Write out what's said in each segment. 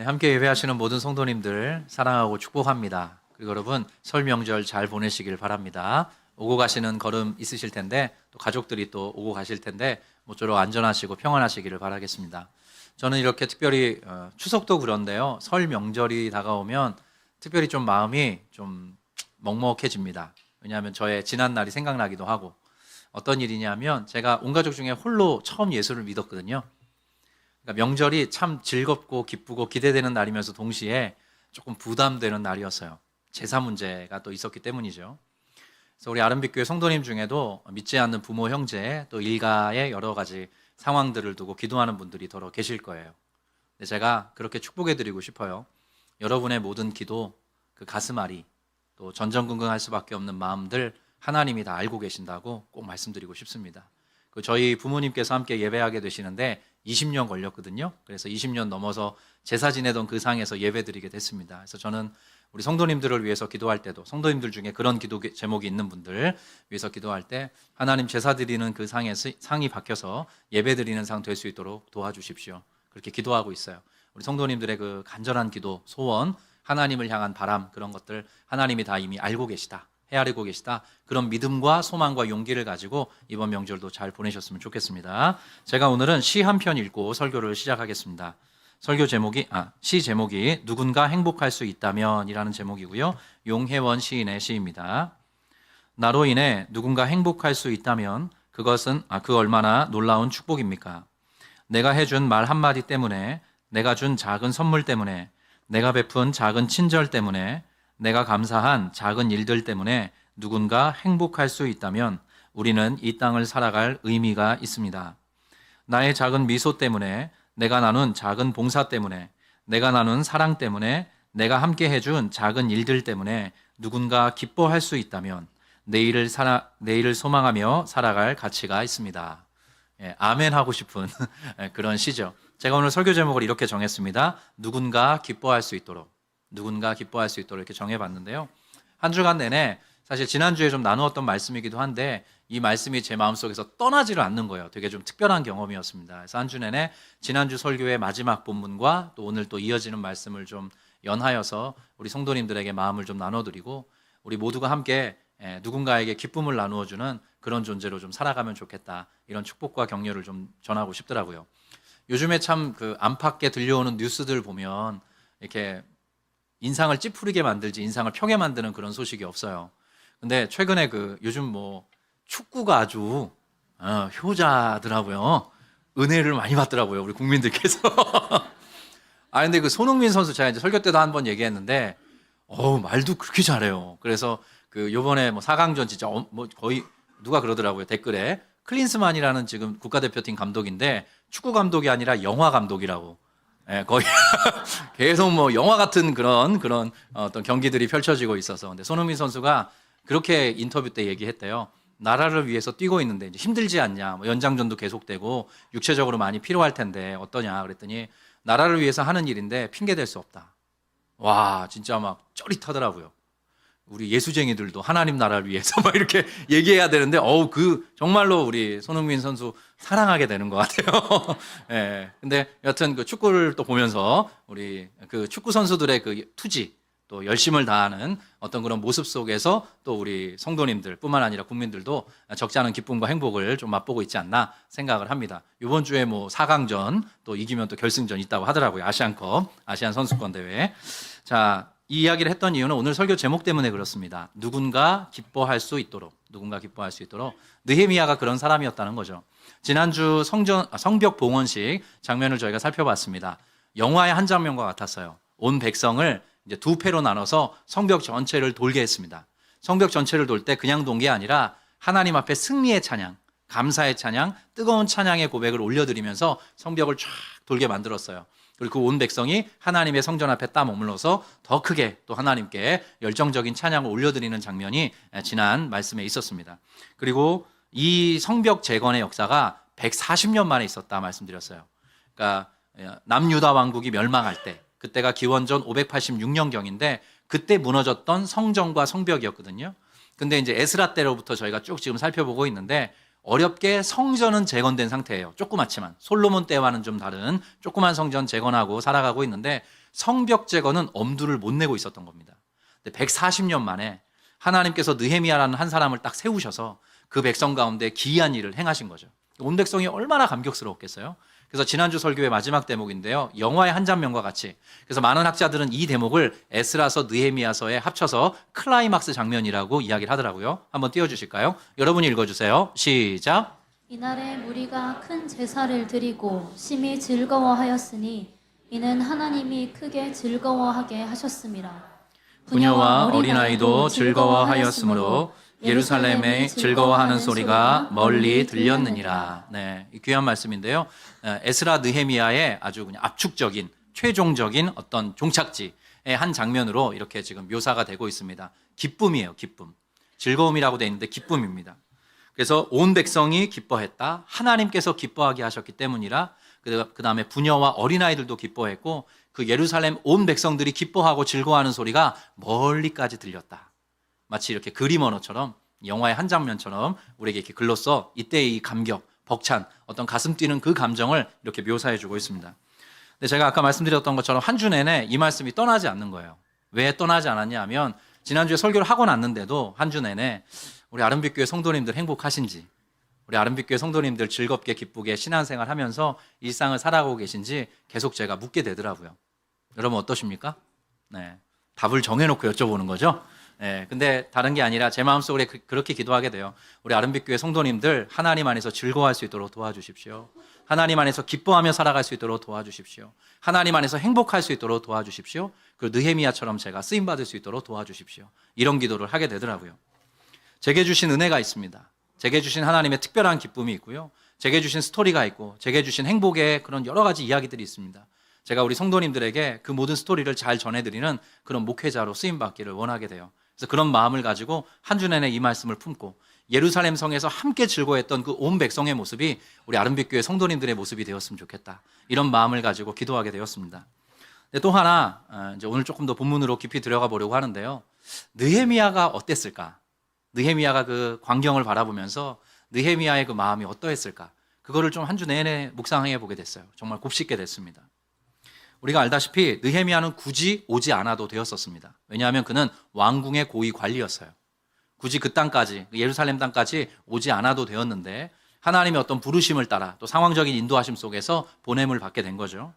네, 함께 예배하시는 모든 성도님들 사랑하고 축복합니다. 그리고 여러분 설 명절 잘 보내시길 바랍니다. 오고 가시는 걸음 있으실 텐데 또 가족들이 또 오고 가실 텐데 모쪼록 안전하시고 평안하시기를 바라겠습니다. 저는 이렇게 특별히 추석도 그런데요. 설 명절이 다가오면 특별히 좀 마음이 좀 먹먹해집니다. 왜냐하면 저의 지난 날이 생각나기도 하고 어떤 일이냐면 제가 온 가족 중에 홀로 처음 예수를 믿었거든요. 그러니까 명절이 참 즐겁고 기쁘고 기대되는 날이면서 동시에 조금 부담되는 날이었어요. 제사 문제가 또 있었기 때문이죠. 그래서 우리 아름빛교회 성도님 중에도 믿지 않는 부모, 형제, 또 일가의 여러 가지 상황들을 두고 기도하는 분들이 더러 계실 거예요. 근데 제가 그렇게 축복해드리고 싶어요. 여러분의 모든 기도, 그 가슴앓이, 또 전전긍긍할 수밖에 없는 마음들 하나님이 다 알고 계신다고 꼭 말씀드리고 싶습니다. 저희 부모님께서 함께 예배하게 되시는데 20년 걸렸거든요. 그래서 20년 넘어서 제사 지내던 그 상에서 예배드리게 됐습니다. 그래서 저는 우리 성도님들을 위해서 기도할 때도 성도님들 중에 그런 기도 제목이 있는 분들 위해서 기도할 때 하나님 제사 드리는 그 상이 바뀌어서 예배드리는 상 될 수 있도록 도와주십시오. 그렇게 기도하고 있어요. 우리 성도님들의 그 간절한 기도, 소원, 하나님을 향한 바람, 그런 것들 하나님이 다 이미 알고 계시다, 헤아리고 계시다, 그런 믿음과 소망과 용기를 가지고 이번 명절도 잘 보내셨으면 좋겠습니다. 제가 오늘은 시 한 편 읽고 설교를 시작하겠습니다. 시 제목이 누군가 행복할 수 있다면 이라는 제목이고요. 용혜원 시인의 시입니다. 나로 인해 누군가 행복할 수 있다면 그것은 그 얼마나 놀라운 축복입니까? 내가 해준 말 한마디 때문에, 내가 준 작은 선물 때문에, 내가 베푼 작은 친절 때문에, 내가 감사한 작은 일들 때문에 누군가 행복할 수 있다면 우리는 이 땅을 살아갈 의미가 있습니다. 나의 작은 미소 때문에, 내가 나눈 작은 봉사 때문에, 내가 나눈 사랑 때문에, 내가 함께 해준 작은 일들 때문에 누군가 기뻐할 수 있다면 내일을 소망하며 살아갈 가치가 있습니다. 아멘 하고 싶은 그런 시죠. 제가 오늘 설교 제목을 이렇게 정했습니다. 누군가 기뻐할 수 있도록. 누군가 기뻐할 수 있도록 이렇게 정해봤는데요. 한 주간 내내 사실 지난주에 좀 나누었던 말씀이기도 한데 이 말씀이 제 마음속에서 떠나지를 않는 거예요. 되게 좀 특별한 경험이었습니다. 그래서 한 주 내내 지난주 설교의 마지막 본문과 또 오늘 또 이어지는 말씀을 좀 연하여서 우리 성도님들에게 마음을 좀 나눠드리고 우리 모두가 함께 누군가에게 기쁨을 나누어주는 그런 존재로 좀 살아가면 좋겠다, 이런 축복과 격려를 좀 전하고 싶더라고요. 요즘에 참 그 안팎에 들려오는 뉴스들 보면 이렇게 인상을 찌푸리게 만들지 인상을 펴게 만드는 그런 소식이 없어요. 근데 최근에 요즘 뭐 축구가 아주 효자더라고요. 은혜를 많이 받더라고요, 우리 국민들께서. 근데 그 손흥민 선수 제가 이제 설교 때도 한번 얘기했는데 말도 그렇게 잘해요. 그래서 요번에 뭐 4강전 진짜 뭐 거의 누가 그러더라고요, 댓글에. 클린스만이라는 지금 국가대표팀 감독인데 축구 감독이 아니라 영화 감독이라고. 거의 계속 뭐 영화 같은 그런 어떤 경기들이 펼쳐지고 있어서. 근데 손흥민 선수가 그렇게 인터뷰 때 얘기했대요. 나라를 위해서 뛰고 있는데 이제 힘들지 않냐, 뭐 연장전도 계속되고 육체적으로 많이 필요할 텐데 어떠냐 그랬더니 나라를 위해서 하는 일인데 핑계 댈 수 없다. 와, 진짜 막 쩌릿하더라고요. 우리 예수쟁이들도 하나님 나라를 위해서 막 이렇게 얘기해야 되는데 정말로 우리 손흥민 선수 사랑하게 되는 것 같아요. 근데 여튼 그 축구를 또 보면서 우리 그 축구 선수들의 그 투지, 또 열심을 다하는 어떤 그런 모습 속에서 또 우리 성도님들 뿐만 아니라 국민들도 적지 않은 기쁨과 행복을 좀 맛보고 있지 않나 생각을 합니다. 이번 주에 뭐 4강전 또 이기면 또 결승전 있다고 하더라고요. 아시안컵, 아시안 선수권 대회. 자, 이 이야기를 했던 이유는 오늘 설교 제목 때문에 그렇습니다. 누군가 기뻐할 수 있도록, 누군가 기뻐할 수 있도록. 느헤미야가 그런 사람이었다는 거죠. 지난주 성벽 봉헌식 장면을 저희가 살펴봤습니다. 영화의 한 장면과 같았어요. 온 백성을 이제 두 패로 나눠서 성벽 전체를 돌게 했습니다. 성벽 전체를 돌 때 그냥 돈 게 아니라 하나님 앞에 승리의 찬양, 감사의 찬양, 뜨거운 찬양의 고백을 올려드리면서 성벽을 쫙 돌게 만들었어요. 그리고 그 온 백성이 하나님의 성전 앞에 딱 머물러서 더 크게 또 하나님께 열정적인 찬양을 올려드리는 장면이 지난 말씀에 있었습니다. 그리고 이 성벽 재건의 역사가 140년 만에 있었다 말씀드렸어요. 그러니까 남유다 왕국이 멸망할 때, 그때가 기원전 586년경인데 그때 무너졌던 성전과 성벽이었거든요. 근데 이제 에스라 때로부터 저희가 쭉 지금 살펴보고 있는데 어렵게 성전은 재건된 상태예요. 조그맣지만 솔로몬 때와는 좀 다른 조그만 성전 재건하고 살아가고 있는데 성벽 제거는 엄두를 못 내고 있었던 겁니다. 근데 140년 만에 하나님께서 느헤미야라는 한 사람을 딱 세우셔서 그 백성 가운데 기이한 일을 행하신 거죠. 온 백성이 얼마나 감격스러웠겠어요. 그래서 지난주 설교의 마지막 대목인데요. 영화의 한 장면과 같이, 그래서 많은 학자들은 이 대목을 에스라서 느헤미야서에 합쳐서 클라이막스 장면이라고 이야기를 하더라고요. 한번 띄워주실까요? 여러분이 읽어주세요. 시작. 이날에 무리가 큰 제사를 드리고 심히 즐거워하였으니 이는 하나님이 크게 즐거워하게 하셨습니다. 부녀와 어린아이도 즐거워하였으므로 예루살렘에 즐거워하는 소리가 멀리 들렸느니라. 네, 이 귀한 말씀인데요. 에스라 느헤미야의 아주 그냥 압축적인 최종적인 어떤 종착지의 한 장면으로 이렇게 지금 묘사가 되고 있습니다. 기쁨이에요, 기쁨. 즐거움이라고 되어 있는데 기쁨입니다. 그래서 온 백성이 기뻐했다. 하나님께서 기뻐하게 하셨기 때문이라. 그 다음에 부녀와 어린아이들도 기뻐했고 그 예루살렘 온 백성들이 기뻐하고 즐거워하는 소리가 멀리까지 들렸다. 마치 이렇게 그림 언어처럼 영화의 한 장면처럼 우리에게 이렇게 글로써 이때의 이 감격, 벅찬 어떤 가슴 뛰는 그 감정을 이렇게 묘사해 주고 있습니다. 근데 제가 아까 말씀드렸던 것처럼 한 주 내내 이 말씀이 떠나지 않는 거예요. 왜 떠나지 않았냐 하면 지난주에 설교를 하고 났는데도 한 주 내내 우리 아름빛교회 성도님들 행복하신지, 우리 아름빛교회 성도님들 즐겁게 기쁘게 신앙생활 하면서 일상을 살아가고 계신지 계속 제가 묻게 되더라고요. 여러분 어떠십니까? 네, 답을 정해놓고 여쭤보는 거죠. 네, 근데 다른 게 아니라 제 마음속에 그렇게 기도하게 돼요. 우리 아름빛교회 성도님들 하나님 안에서 즐거워할 수 있도록 도와주십시오. 하나님 안에서 기뻐하며 살아갈 수 있도록 도와주십시오. 하나님 안에서 행복할 수 있도록 도와주십시오. 그리고 느헤미야처럼 제가 쓰임받을 수 있도록 도와주십시오. 이런 기도를 하게 되더라고요. 제게 주신 은혜가 있습니다. 제게 주신 하나님의 특별한 기쁨이 있고요. 제게 주신 스토리가 있고 제게 주신 행복의 그런 여러 가지 이야기들이 있습니다. 제가 우리 성도님들에게 그 모든 스토리를 잘 전해드리는 그런 목회자로 쓰임받기를 원하게 돼요. 그래서 그런 마음을 가지고 한 주 내내 이 말씀을 품고 예루살렘 성에서 함께 즐거워했던 그 온 백성의 모습이 우리 아름빛교회 성도님들의 모습이 되었으면 좋겠다. 이런 마음을 가지고 기도하게 되었습니다. 또 하나 이제 오늘 조금 더 본문으로 깊이 들어가 보려고 하는데요. 느헤미야가 어땠을까? 느헤미야가 그 광경을 바라보면서 느헤미야의 그 마음이 어떠했을까? 그거를 좀 한 주 내내 묵상해 보게 됐어요. 정말 곱씹게 됐습니다. 우리가 알다시피 느헤미야는 굳이 오지 않아도 되었었습니다. 왜냐하면 그는 왕궁의 고위 관리였어요. 굳이 그 땅까지, 예루살렘 땅까지 오지 않아도 되었는데 하나님의 어떤 부르심을 따라 또 상황적인 인도하심 속에서 보냄을 받게 된 거죠.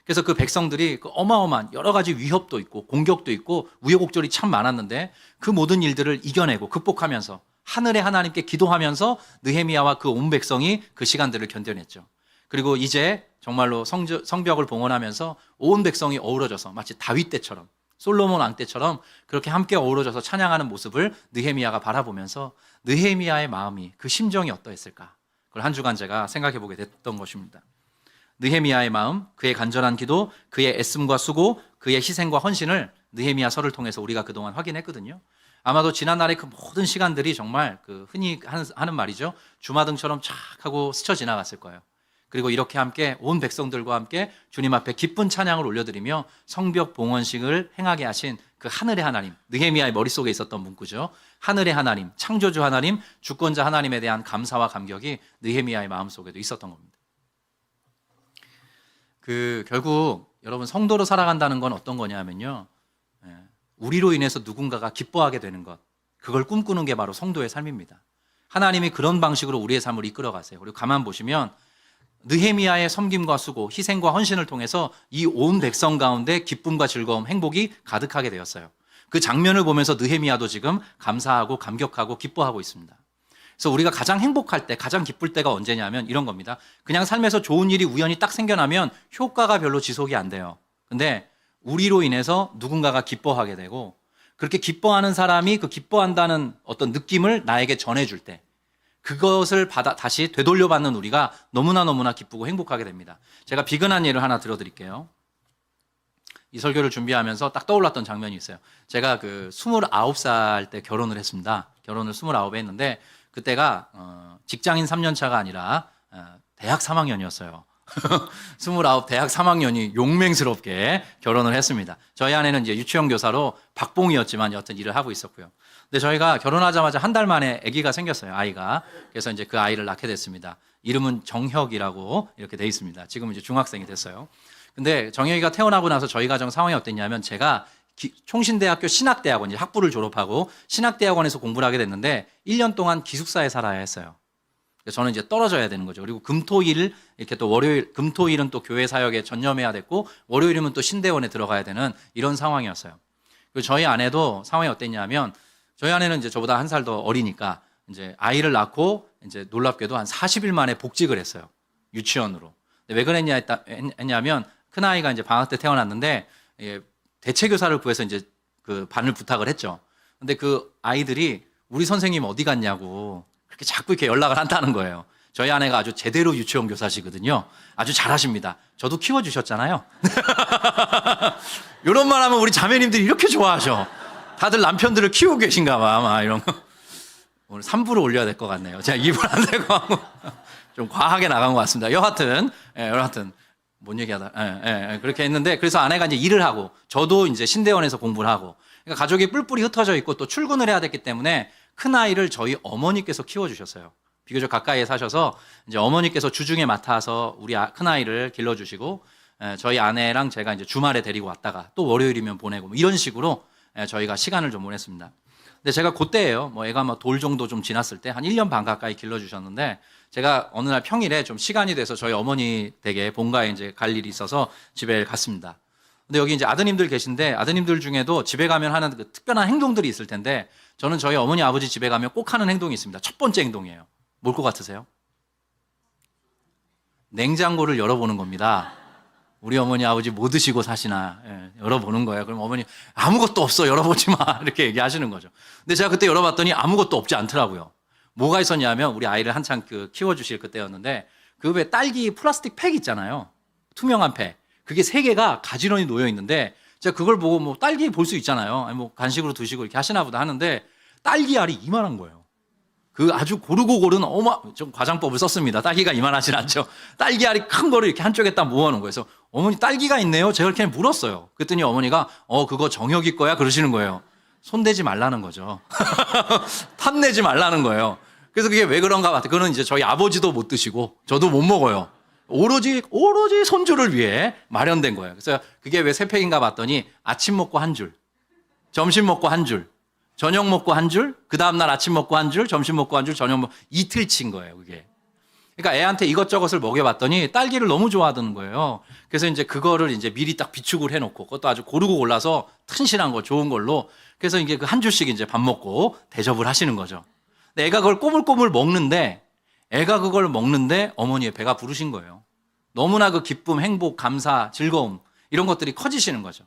그래서 그 백성들이 그 어마어마한 여러 가지 위협도 있고 공격도 있고 우여곡절이 참 많았는데 그 모든 일들을 이겨내고 극복하면서 하늘의 하나님께 기도하면서 느헤미야와 그 온 백성이 그 시간들을 견뎌냈죠. 그리고 이제 정말로 성벽을 봉헌하면서 온 백성이 어우러져서 마치 다윗 때처럼 솔로몬 왕 때처럼 그렇게 함께 어우러져서 찬양하는 모습을 느헤미야가 바라보면서 느헤미야의 마음이 그 심정이 어떠했을까? 그걸 한 주간 제가 생각해 보게 됐던 것입니다. 느헤미야의 마음, 그의 간절한 기도, 그의 애씀과 수고, 그의 희생과 헌신을 느헤미야서를 통해서 우리가 그동안 확인했거든요. 아마도 지난날의 그 모든 시간들이 정말 그 흔히 하는 말이죠. 주마등처럼 쫙 하고 스쳐 지나갔을 거예요. 그리고 이렇게 함께 온 백성들과 함께 주님 앞에 기쁜 찬양을 올려드리며 성벽 봉헌식을 행하게 하신 그 하늘의 하나님, 느헤미야의 머릿속에 있었던 문구죠. 하늘의 하나님, 창조주 하나님, 주권자 하나님에 대한 감사와 감격이 느헤미야의 마음속에도 있었던 겁니다. 결국 여러분 성도로 살아간다는 건 어떤 거냐면요. 우리로 인해서 누군가가 기뻐하게 되는 것, 그걸 꿈꾸는 게 바로 성도의 삶입니다. 하나님이 그런 방식으로 우리의 삶을 이끌어 가세요. 그리고 가만 보시면 느헤미야의 섬김과 수고, 희생과 헌신을 통해서 이 온 백성 가운데 기쁨과 즐거움, 행복이 가득하게 되었어요. 그 장면을 보면서 느헤미야도 지금 감사하고 감격하고 기뻐하고 있습니다. 그래서 우리가 가장 행복할 때, 가장 기쁠 때가 언제냐면 이런 겁니다. 그냥 삶에서 좋은 일이 우연히 딱 생겨나면 효과가 별로 지속이 안 돼요. 근데 우리로 인해서 누군가가 기뻐하게 되고 그렇게 기뻐하는 사람이 그 기뻐한다는 어떤 느낌을 나에게 전해줄 때 그것을 다시 되돌려받는 우리가 너무나 기쁘고 행복하게 됩니다. 제가 비근한 예를 하나 들어드릴게요. 이 설교를 준비하면서 딱 떠올랐던 장면이 있어요. 제가 29살 때 결혼을 했습니다. 결혼을 29에 했는데 그때가 직장인 3년차가 아니라 대학 3학년이었어요. 29 대학 3학년이 용맹스럽게 결혼을 했습니다. 저희 아내는 이제 유치원 교사로 박봉이었지만 여튼 일을 하고 있었고요. 근데 저희가 결혼하자마자 한 달 만에 아기가 생겼어요. 아이가. 그래서 이제 그 아이를 낳게 됐습니다. 이름은 정혁이라고 이렇게 돼 있습니다. 지금 이제 중학생이 됐어요. 근데 정혁이가 태어나고 나서 저희 가정 상황이 어땠냐면 제가 총신대학교 신학대학원, 이제 학부를 졸업하고 신학대학원에서 공부를 하게 됐는데 1년 동안 기숙사에 살아야 했어요. 그래서 저는 이제 떨어져야 되는 거죠. 그리고 금토일 이렇게 또 월요일, 금토일은 또 교회 사역에 전념해야 됐고 월요일이면 또 신대원에 들어가야 되는 이런 상황이었어요. 그리고 저희 아내도 상황이 어땠냐면 저희 아내는 이제 저보다 한 살 더 어리니까 이제 아이를 낳고 이제 놀랍게도 한 40일 만에 복직을 했어요. 유치원으로. 왜 했냐면 큰 아이가 이제 방학 때 태어났는데 대체교사를 구해서 이제 그 반을 부탁을 했죠. 근데 그 아이들이 우리 선생님 어디 갔냐고 그렇게 자꾸 이렇게 연락을 한다는 거예요. 저희 아내가 아주 제대로 유치원 교사시거든요. 아주 잘하십니다. 저도 키워주셨잖아요. 이런 말 하면 우리 자매님들이 이렇게 좋아하셔. 다들 남편들을 키우고 계신가 봐. 막 이런 거. 오늘 3부로 올려야 될 것 같네요. 제가 2부 안 되고 하고 좀 과하게 나간 것 같습니다. 여하튼 뭔 얘기하다. 그렇게 했는데 그래서 아내가 이제 일을 하고 저도 이제 신대원에서 공부를 하고 그러니까 가족이 뿔뿔이 흩어져 있고 또 출근을 해야 됐기 때문에 큰 아이를 저희 어머니께서 키워주셨어요. 비교적 가까이에 사셔서 이제 어머니께서 주중에 맡아서 우리 큰 아이를 길러주시고 저희 아내랑 제가 이제 주말에 데리고 왔다가 또 월요일이면 보내고 뭐 이런 식으로 저희가 시간을 좀 보냈습니다. 근데 제가 그때예요. 애가 돌 정도 좀 지났을 때 한 1년 반 가까이 길러주셨는데 제가 어느 날 평일에 좀 시간이 돼서 저희 어머니 댁에 본가에 이제 갈 일이 있어서 집에 갔습니다. 근데 여기 이제 아드님들 계신데 아드님들 중에도 집에 가면 하는 그 특별한 행동들이 있을 텐데 저는 저희 어머니 아버지 집에 가면 꼭 하는 행동이 있습니다. 첫 번째 행동이에요. 뭘 것 같으세요? 냉장고를 열어보는 겁니다. 우리 어머니 아버지 뭐 드시고 사시나 열어보는 거예요. 그럼 어머니 아무것도 없어 열어보지 마 이렇게 얘기하시는 거죠. 근데 제가 그때 열어봤더니 아무것도 없지 않더라고요. 뭐가 있었냐면 우리 아이를 한창 키워주실 그때였는데 그 왜 딸기 플라스틱 팩 있잖아요. 투명한 팩. 그게 3개가 가지런히 놓여 있는데 제가 그걸 보고 딸기 볼 수 있잖아요. 아니 간식으로 드시고 이렇게 하시나 보다 하는데 딸기 알이 이만한 거예요. 그 아주 고르고 고른 좀 과장법을 썼습니다. 딸기가 이만하진 않죠. 딸기 알이 큰 거를 이렇게 한쪽에 딱 모아놓은 거예요. 그래서 어머니 딸기가 있네요. 제가 이렇게 물었어요. 그랬더니 어머니가 그거 정혁이 거야 그러시는 거예요. 손대지 말라는 거죠. 탐내지 말라는 거예요. 그래서 그게 왜 그런가 봤더니 그거는 이제 저희 아버지도 못 드시고 저도 못 먹어요. 오로지 손주를 위해 마련된 거예요. 그래서 그게 왜 3팩인가 봤더니 아침 먹고 한 줄, 점심 먹고 한 줄, 저녁 먹고 한 줄, 그 다음날 아침 먹고 한 줄, 점심 먹고 한 줄, 저녁 먹고 이틀치인 거예요, 그게. 그러니까 애한테 이것저것을 먹여봤더니 딸기를 너무 좋아하는 거예요. 그래서 이제 그거를 이제 미리 딱 비축을 해놓고 그것도 아주 고르고 골라서 튼실한 거, 좋은 걸로. 그래서 이게 그 한 줄씩 이제 밥 먹고 대접을 하시는 거죠. 근데 애가 그걸 꼬물꼬물 먹는데 어머니의 배가 부르신 거예요. 너무나 그 기쁨, 행복, 감사, 즐거움 이런 것들이 커지시는 거죠.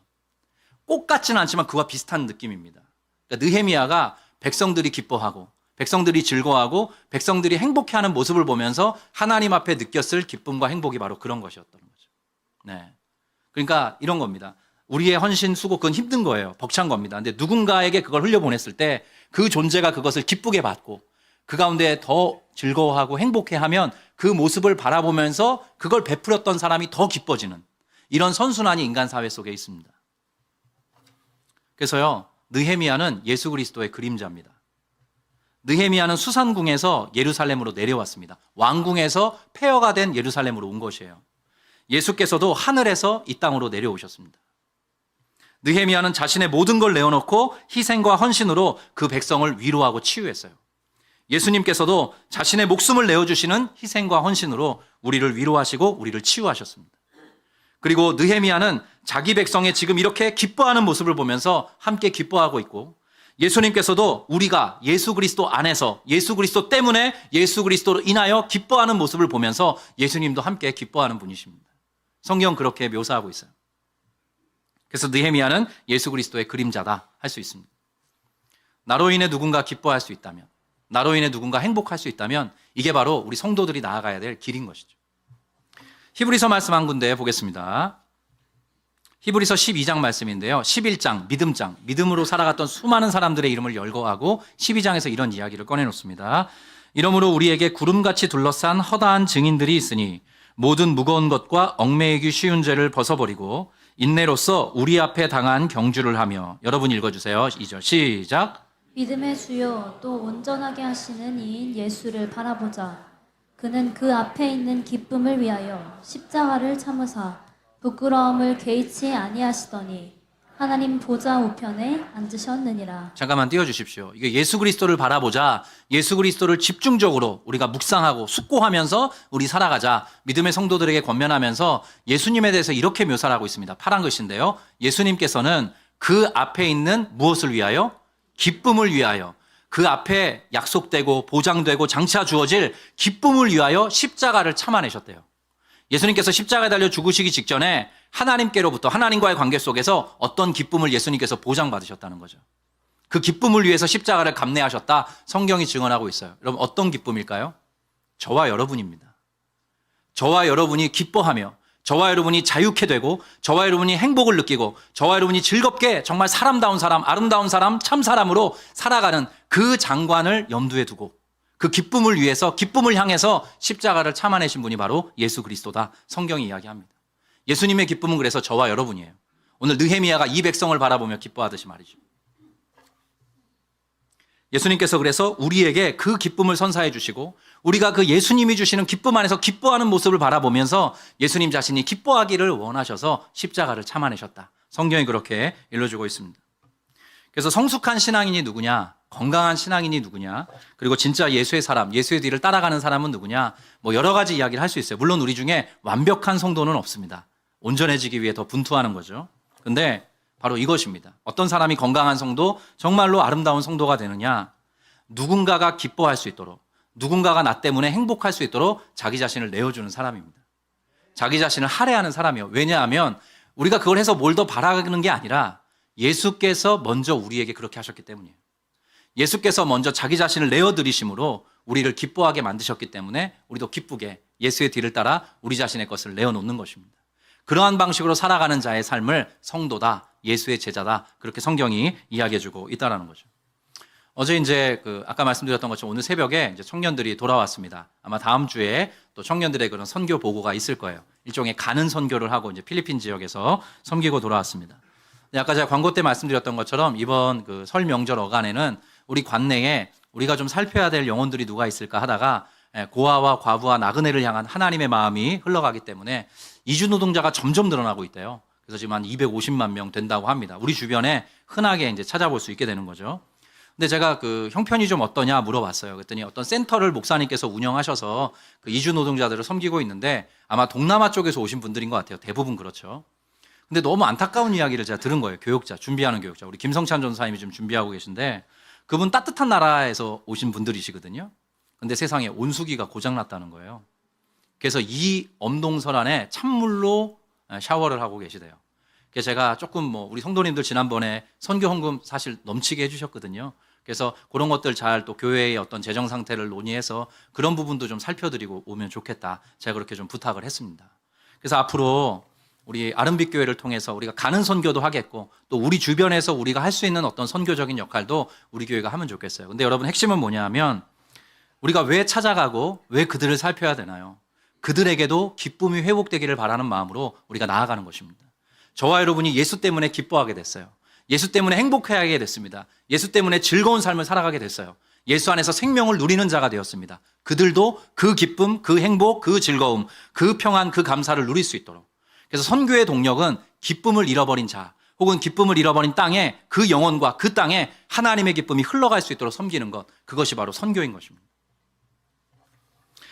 꼭 같지는 않지만 그와 비슷한 느낌입니다. 그러니까 느헤미야가 백성들이 기뻐하고 백성들이 즐거워하고 백성들이 행복해하는 모습을 보면서 하나님 앞에 느꼈을 기쁨과 행복이 바로 그런 것이었던 거죠. 네. 그러니까 이런 겁니다. 우리의 헌신, 수고 그건 힘든 거예요. 벅찬 겁니다. 근데 누군가에게 그걸 흘려보냈을 때 그 존재가 그것을 기쁘게 받고 그 가운데 더 즐거워하고 행복해하면 그 모습을 바라보면서 그걸 베풀었던 사람이 더 기뻐지는 이런 선순환이 인간 사회 속에 있습니다. 그래서요. 느헤미야는 예수 그리스도의 그림자입니다. 느헤미야는 수산궁에서 예루살렘으로 내려왔습니다. 왕궁에서 폐허가 된 예루살렘으로 온 것이에요. 예수께서도 하늘에서 이 땅으로 내려오셨습니다. 느헤미야는 자신의 모든 걸 내어놓고 희생과 헌신으로 그 백성을 위로하고 치유했어요. 예수님께서도 자신의 목숨을 내어주시는 희생과 헌신으로 우리를 위로하시고 우리를 치유하셨습니다. 그리고 느헤미야는 자기 백성의 지금 이렇게 기뻐하는 모습을 보면서 함께 기뻐하고 있고 예수님께서도 우리가 예수 그리스도 안에서 예수 그리스도 때문에 예수 그리스도로 인하여 기뻐하는 모습을 보면서 예수님도 함께 기뻐하는 분이십니다. 성경 그렇게 묘사하고 있어요. 그래서 느헤미야는 예수 그리스도의 그림자다 할 수 있습니다. 나로 인해 누군가 기뻐할 수 있다면 나로 인해 누군가 행복할 수 있다면 이게 바로 우리 성도들이 나아가야 될 길인 것이죠. 히브리서 말씀 한 군데 보겠습니다. 히브리서 12장 말씀인데요. 11장 믿음장, 믿음으로 살아갔던 수많은 사람들의 이름을 열거하고 12장에서 이런 이야기를 꺼내놓습니다. 이러므로 우리에게 구름같이 둘러싼 허다한 증인들이 있으니 모든 무거운 것과 얽매이기 쉬운 죄를 벗어버리고 인내로써 우리 앞에 당한 경주를 하며 여러분 읽어주세요. 2절 시작. 믿음의 주요 또 온전하게 하시는 이인 예수를 바라보자. 그는 그 앞에 있는 기쁨을 위하여 십자가를 참으사 부끄러움을 개의치 아니하시더니 하나님 보좌 우편에 앉으셨느니라. 잠깐만 띄워주십시오. 이게 예수 그리스도를 바라보자. 예수 그리스도를 집중적으로 우리가 묵상하고 숙고하면서 우리 살아가자. 믿음의 성도들에게 권면하면서 예수님에 대해서 이렇게 묘사를 하고 있습니다. 파란 글씨인데요. 예수님께서는 그 앞에 있는 무엇을 위하여? 기쁨을 위하여. 그 앞에 약속되고 보장되고 장차 주어질 기쁨을 위하여 십자가를 참아내셨대요. 예수님께서 십자가에 달려 죽으시기 직전에 하나님께로부터 하나님과의 관계 속에서 어떤 기쁨을 예수님께서 보장받으셨다는 거죠. 그 기쁨을 위해서 십자가를 감내하셨다. 성경이 증언하고 있어요. 여러분 어떤 기쁨일까요? 저와 여러분입니다. 저와 여러분이 기뻐하며 저와 여러분이 자유케 되고 저와 여러분이 행복을 느끼고 저와 여러분이 즐겁게 정말 사람다운 사람, 아름다운 사람, 참 사람으로 살아가는 그 장관을 염두에 두고 그 기쁨을 위해서 기쁨을 향해서 십자가를 참아내신 분이 바로 예수 그리스도다. 성경이 이야기합니다. 예수님의 기쁨은 그래서 저와 여러분이에요. 오늘 느헤미야가 이 백성을 바라보며 기뻐하듯이 말이죠. 예수님께서 그래서 우리에게 그 기쁨을 선사해 주시고 우리가 그 예수님이 주시는 기쁨 안에서 기뻐하는 모습을 바라보면서 예수님 자신이 기뻐하기를 원하셔서 십자가를 참아내셨다. 성경이 그렇게 일러주고 있습니다. 그래서 성숙한 신앙인이 누구냐? 건강한 신앙인이 누구냐? 그리고 진짜 예수의 사람, 예수의 뒤를 따라가는 사람은 누구냐? 뭐 여러 가지 이야기를 할 수 있어요. 물론 우리 중에 완벽한 성도는 없습니다. 온전해지기 위해 더 분투하는 거죠. 근데 바로 이것입니다. 어떤 사람이 건강한 성도, 정말로 아름다운 성도가 되느냐? 누군가가 기뻐할 수 있도록, 누군가가 나 때문에 행복할 수 있도록 자기 자신을 내어주는 사람입니다. 자기 자신을 할애하는 사람이요. 왜냐하면 우리가 그걸 해서 뭘 더 바라는 게 아니라 예수께서 먼저 우리에게 그렇게 하셨기 때문이에요. 예수께서 먼저 자기 자신을 내어드리심으로 우리를 기뻐하게 만드셨기 때문에 우리도 기쁘게 예수의 뒤를 따라 우리 자신의 것을 내어놓는 것입니다. 그러한 방식으로 살아가는 자의 삶을 성도다, 예수의 제자다, 그렇게 성경이 이야기해주고 있다는 거죠. 어제 이제 아까 말씀드렸던 것처럼 오늘 새벽에 이제 청년들이 돌아왔습니다. 아마 다음 주에 또 청년들의 그런 선교 보고가 있을 거예요. 일종의 가는 선교를 하고 이제 필리핀 지역에서 섬기고 돌아왔습니다. 아까 제가 광고 때 말씀드렸던 것처럼 이번 설 명절 어간에는 우리 관내에 우리가 좀 살펴야 될 영혼들이 누가 있을까 하다가 고아와 과부와 나그네를 향한 하나님의 마음이 흘러가기 때문에 이주 노동자가 점점 늘어나고 있대요. 그래서 지금 한 250만 명 된다고 합니다. 우리 주변에 흔하게 이제 찾아볼 수 있게 되는 거죠. 근데 제가 형편이 좀 어떠냐 물어봤어요. 그랬더니 어떤 센터를 목사님께서 운영하셔서 이주 노동자들을 섬기고 있는데 아마 동남아 쪽에서 오신 분들인 것 같아요. 대부분 그렇죠. 근데 너무 안타까운 이야기를 제가 들은 거예요. 교육자, 준비하는 교육자. 우리 김성찬 전사님이 지금 준비하고 계신데 그분 따뜻한 나라에서 오신 분들이시거든요. 근데 세상에 온수기가 고장났다는 거예요. 그래서 이 엄동설 안에 찬물로 샤워를 하고 계시대요. 그래서 제가 조금 우리 성도님들 지난번에 선교 헌금 사실 넘치게 해주셨거든요. 그래서 그런 것들 잘 또 교회의 어떤 재정 상태를 논의해서 그런 부분도 좀 살펴드리고 오면 좋겠다. 제가 그렇게 좀 부탁을 했습니다. 그래서 앞으로 우리 아름빛 교회를 통해서 우리가 가는 선교도 하겠고 또 우리 주변에서 우리가 할 수 있는 어떤 선교적인 역할도 우리 교회가 하면 좋겠어요. 근데 여러분 핵심은 뭐냐 하면 우리가 왜 찾아가고 왜 그들을 살펴야 되나요? 그들에게도 기쁨이 회복되기를 바라는 마음으로 우리가 나아가는 것입니다. 저와 여러분이 예수 때문에 기뻐하게 됐어요. 예수 때문에 행복해하게 됐습니다. 예수 때문에 즐거운 삶을 살아가게 됐어요. 예수 안에서 생명을 누리는 자가 되었습니다. 그들도 그 기쁨, 그 행복, 그 즐거움, 그 평안, 그 감사를 누릴 수 있도록. 그래서 선교의 동력은 기쁨을 잃어버린 자 혹은 기쁨을 잃어버린 땅에 그 영혼과 그 땅에 하나님의 기쁨이 흘러갈 수 있도록 섬기는 것, 그것이 바로 선교인 것입니다.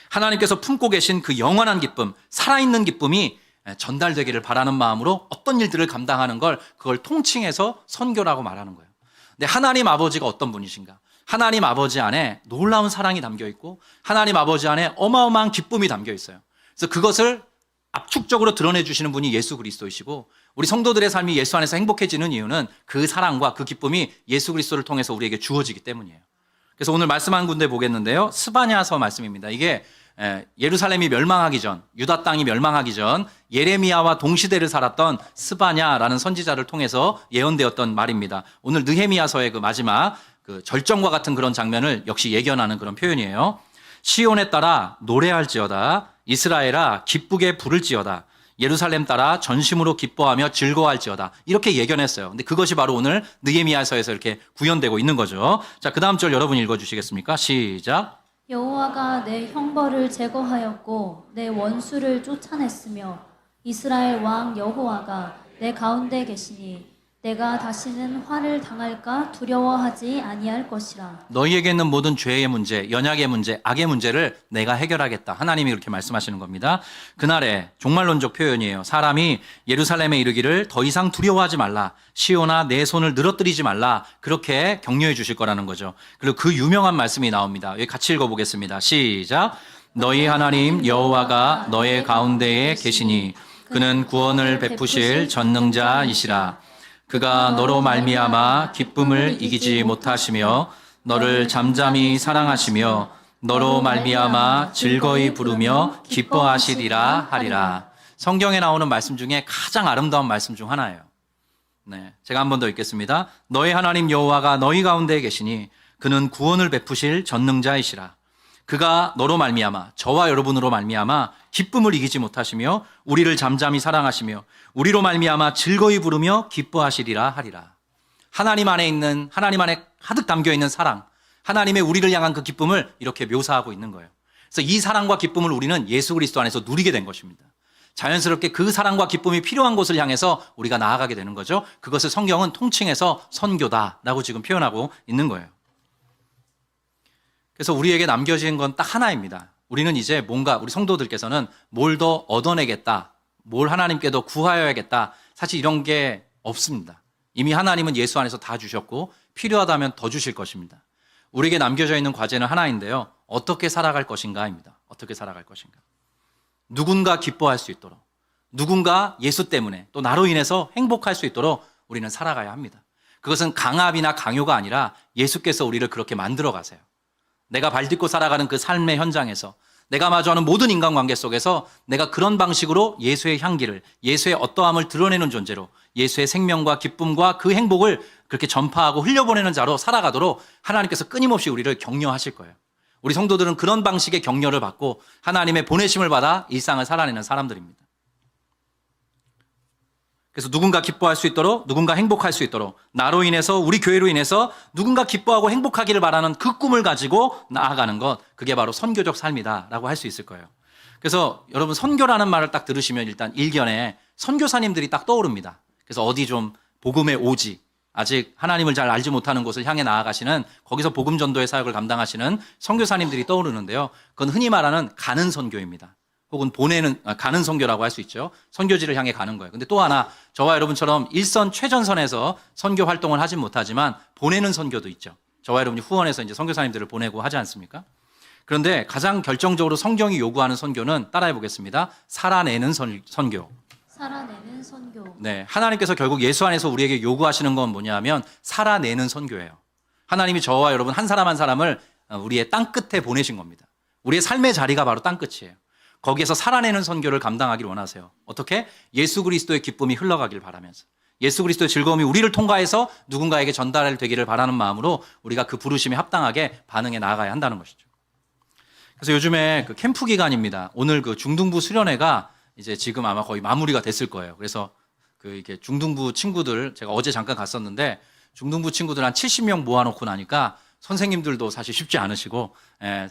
하나님께서 품고 계신 그 영원한 기쁨, 살아있는 기쁨이 전달되기를 바라는 마음으로 어떤 일들을 감당하는 걸 그걸 통칭해서 선교라고 말하는 거예요. 근데 하나님 아버지가 어떤 분이신가? 하나님 아버지 안에 놀라운 사랑이 담겨 있고 하나님 아버지 안에 어마어마한 기쁨이 담겨 있어요. 그래서 그것을 압축적으로 드러내 주시는 분이 예수 그리스도이시고 우리 성도들의 삶이 예수 안에서 행복해지는 이유는 그 사랑과 그 기쁨이 예수 그리스도를 통해서 우리에게 주어지기 때문이에요. 그래서 오늘 말씀 한 군데 보겠는데요. 스바냐서 말씀입니다. 이게 예루살렘이 멸망하기 전, 유다 땅이 멸망하기 전 예레미야와 동시대를 살았던 스바냐라는 선지자를 통해서 예언되었던 말입니다. 오늘 느헤미야서의 그 마지막 절정과 같은 그런 장면을 역시 예견하는 그런 표현이에요. 시온에 따라 노래할지어다, 이스라엘아 기쁘게 부를지어다, 예루살렘 따라 전심으로 기뻐하며 즐거워할지어다, 이렇게 예견했어요. 근데 그것이 바로 오늘 느헤미야서에서 이렇게 구현되고 있는 거죠. 자, 그 다음 절 여러분 읽어주시겠습니까? 시작. 여호와가 내 형벌을 제거하였고 내 원수를 쫓아냈으며 이스라엘 왕 여호와가 내 가운데 계시니 내가 다시는 화를 당할까 두려워하지 아니할 것이라. 너희에게 있는 모든 죄의 문제, 연약의 문제, 악의 문제를 내가 해결하겠다. 하나님이 그렇게 말씀하시는 겁니다. 그날에 종말론적 표현이에요. 사람이 예루살렘에 이르기를 더 이상 두려워하지 말라. 시온아 내 손을 늘어뜨리지 말라. 그렇게 격려해 주실 거라는 거죠. 그리고 그 유명한 말씀이 나옵니다. 여기 같이 읽어보겠습니다. 시작. 너희 하나님 여호와가 너의 가운데에 계시니 그는 구원을 베푸실 전능자이시라. 그가 너로 말미암아 기쁨을 이기지 못하시며 너를 잠잠히 사랑하시며 너로 말미암아 즐거이 부르며 기뻐하시리라 하리라. 성경에 나오는 말씀 중에 가장 아름다운 말씀 중 하나예요. 네, 제가 한 번 더 읽겠습니다. 너희 하나님 여호와가 너희 가운데에 계시니 그는 구원을 베푸실 전능자이시라. 그가 너로 말미암아 저와 여러분으로 말미암아 기쁨을 이기지 못하시며 우리를 잠잠히 사랑하시며 우리로 말미암아 즐거이 부르며 기뻐하시리라 하리라. 하나님 안에 있는 하나님 안에 가득 담겨 있는 사랑, 하나님의 우리를 향한 그 기쁨을 이렇게 묘사하고 있는 거예요. 그래서 이 사랑과 기쁨을 우리는 예수 그리스도 안에서 누리게 된 것입니다. 자연스럽게 그 사랑과 기쁨이 필요한 곳을 향해서 우리가 나아가게 되는 거죠. 그것을 성경은 통칭해서 선교다라고 지금 표현하고 있는 거예요. 그래서 우리에게 남겨진 건 딱 하나입니다. 우리는 이제 뭔가 우리 성도들께서는 뭘 더 얻어내겠다, 뭘 하나님께 더 구하여야겠다. 사실 이런 게 없습니다. 이미 하나님은 예수 안에서 다 주셨고 필요하다면 더 주실 것입니다. 우리에게 남겨져 있는 과제는 하나인데요. 어떻게 살아갈 것인가입니다. 어떻게 살아갈 것인가. 누군가 기뻐할 수 있도록, 누군가 예수 때문에 또 나로 인해서 행복할 수 있도록 우리는 살아가야 합니다. 그것은 강압이나 강요가 아니라 예수께서 우리를 그렇게 만들어 가세요. 내가 발딛고 살아가는 그 삶의 현장에서 내가 마주하는 모든 인간관계 속에서 내가 그런 방식으로 예수의 향기를, 예수의 어떠함을 드러내는 존재로 예수의 생명과 기쁨과 그 행복을 그렇게 전파하고 흘려보내는 자로 살아가도록 하나님께서 끊임없이 우리를 격려하실 거예요. 우리 성도들은 그런 방식의 격려를 받고 하나님의 보내심을 받아 일상을 살아내는 사람들입니다. 그래서 누군가 기뻐할 수 있도록, 누군가 행복할 수 있도록, 나로 인해서, 우리 교회로 인해서 누군가 기뻐하고 행복하기를 바라는 그 꿈을 가지고 나아가는 것, 그게 바로 선교적 삶이다라고 할 수 있을 거예요. 그래서 여러분 선교라는 말을 딱 들으시면 일단 일견에 선교사님들이 딱 떠오릅니다. 그래서 어디 좀 복음의 오지, 아직 하나님을 잘 알지 못하는 곳을 향해 나아가시는, 거기서 복음 전도의 사역을 감당하시는 선교사님들이 떠오르는데요. 그건 흔히 말하는 가는 선교입니다. 혹은 가는 선교라고 할 수 있죠. 선교지를 향해 가는 거예요. 근데 또 하나, 저와 여러분처럼 일선 최전선에서 선교 활동을 하진 못하지만 보내는 선교도 있죠. 저와 여러분이 후원해서 이제 선교사님들을 보내고 하지 않습니까? 그런데 가장 결정적으로 성경이 요구하는 선교는 따라해 보겠습니다. 살아내는 선교. 살아내는 선교. 네, 하나님께서 결국 예수 안에서 우리에게 요구하시는 건 뭐냐면 살아내는 선교예요. 하나님이 저와 여러분 한 사람 한 사람을 우리의 땅 끝에 보내신 겁니다. 우리의 삶의 자리가 바로 땅 끝이에요. 거기에서 살아내는 선교를 감당하길 원하세요. 어떻게? 예수 그리스도의 기쁨이 흘러가길 바라면서, 예수 그리스도의 즐거움이 우리를 통과해서 누군가에게 전달되기를 바라는 마음으로 우리가 그 부르심에 합당하게 반응해 나아가야 한다는 것이죠. 그래서 요즘에 그 캠프 기간입니다. 오늘 그 중등부 수련회가 이제 지금 아마 거의 마무리가 됐을 거예요. 그래서 그 이게 중등부 친구들, 제가 어제 잠깐 갔었는데 중등부 친구들 한 70명 모아놓고 나니까 선생님들도 사실 쉽지 않으시고,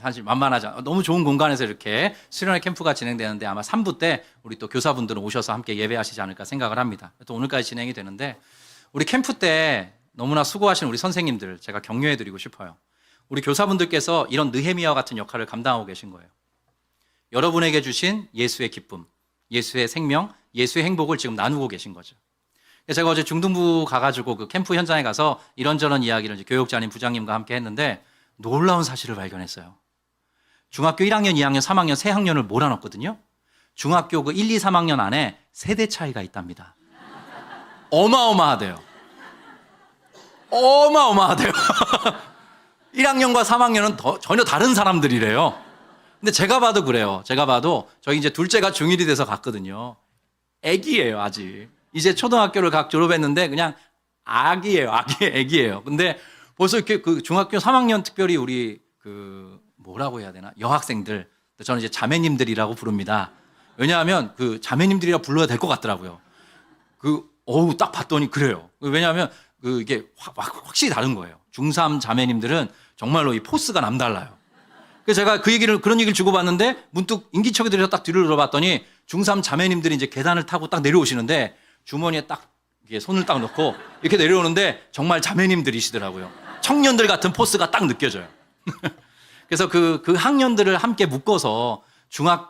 사실 만만하지 않아. 너무 좋은 공간에서 이렇게 수련회 캠프가 진행되는데 아마 3부 때 우리 또 교사분들은 오셔서 함께 예배하시지 않을까 생각을 합니다. 또 오늘까지 진행이 되는데 우리 캠프 때 너무나 수고하신 우리 선생님들 제가 격려해드리고 싶어요. 우리 교사분들께서 이런 느헤미야와 같은 역할을 감당하고 계신 거예요. 여러분에게 주신 예수의 기쁨, 예수의 생명, 예수의 행복을 지금 나누고 계신 거죠. 제가 어제 중등부 가가지고 그 캠프 현장에 가서 이런저런 이야기를 이제 교육자님, 부장님과 함께 했는데 놀라운 사실을 발견했어요. 중학교 1학년, 2학년, 3학년, 3학년을 몰아넣었거든요. 중학교 그 1, 2, 3학년 안에 세대 차이가 있답니다. 어마어마하대요. 어마어마하대요. 1학년과 3학년은 전혀 다른 사람들이래요. 근데 제가 봐도 그래요. 제가 봐도 저희 이제 둘째가 중1이 돼서 갔거든요. 애기예요, 아직. 이제 초등학교를 각 졸업했는데 그냥 아기예요. 애기예요. 근데 벌써 이렇게 그 중학교 3학년 특별히 우리 그 뭐라고 해야 되나? 여학생들. 저는 이제 자매님들이라고 부릅니다. 왜냐하면 그 자매님들이라 불러야 될 것 같더라고요. 딱 봤더니 그래요. 왜냐하면 이게 확실히 다른 거예요. 중3 자매님들은 정말로 이 포스가 남달라요. 그래서 제가 그런 얘기를 주고받는데 문득 인기척이 들여서 딱 뒤를 돌아봤더니 중3 자매님들이 이제 계단을 타고 딱 내려오시는데 주머니에 딱 이렇게 손을 딱 넣고 이렇게 내려오는데 정말 자매님들이시더라고요. 청년들 같은 포스가 딱 느껴져요. 그래서 그 학년들을 함께 묶어서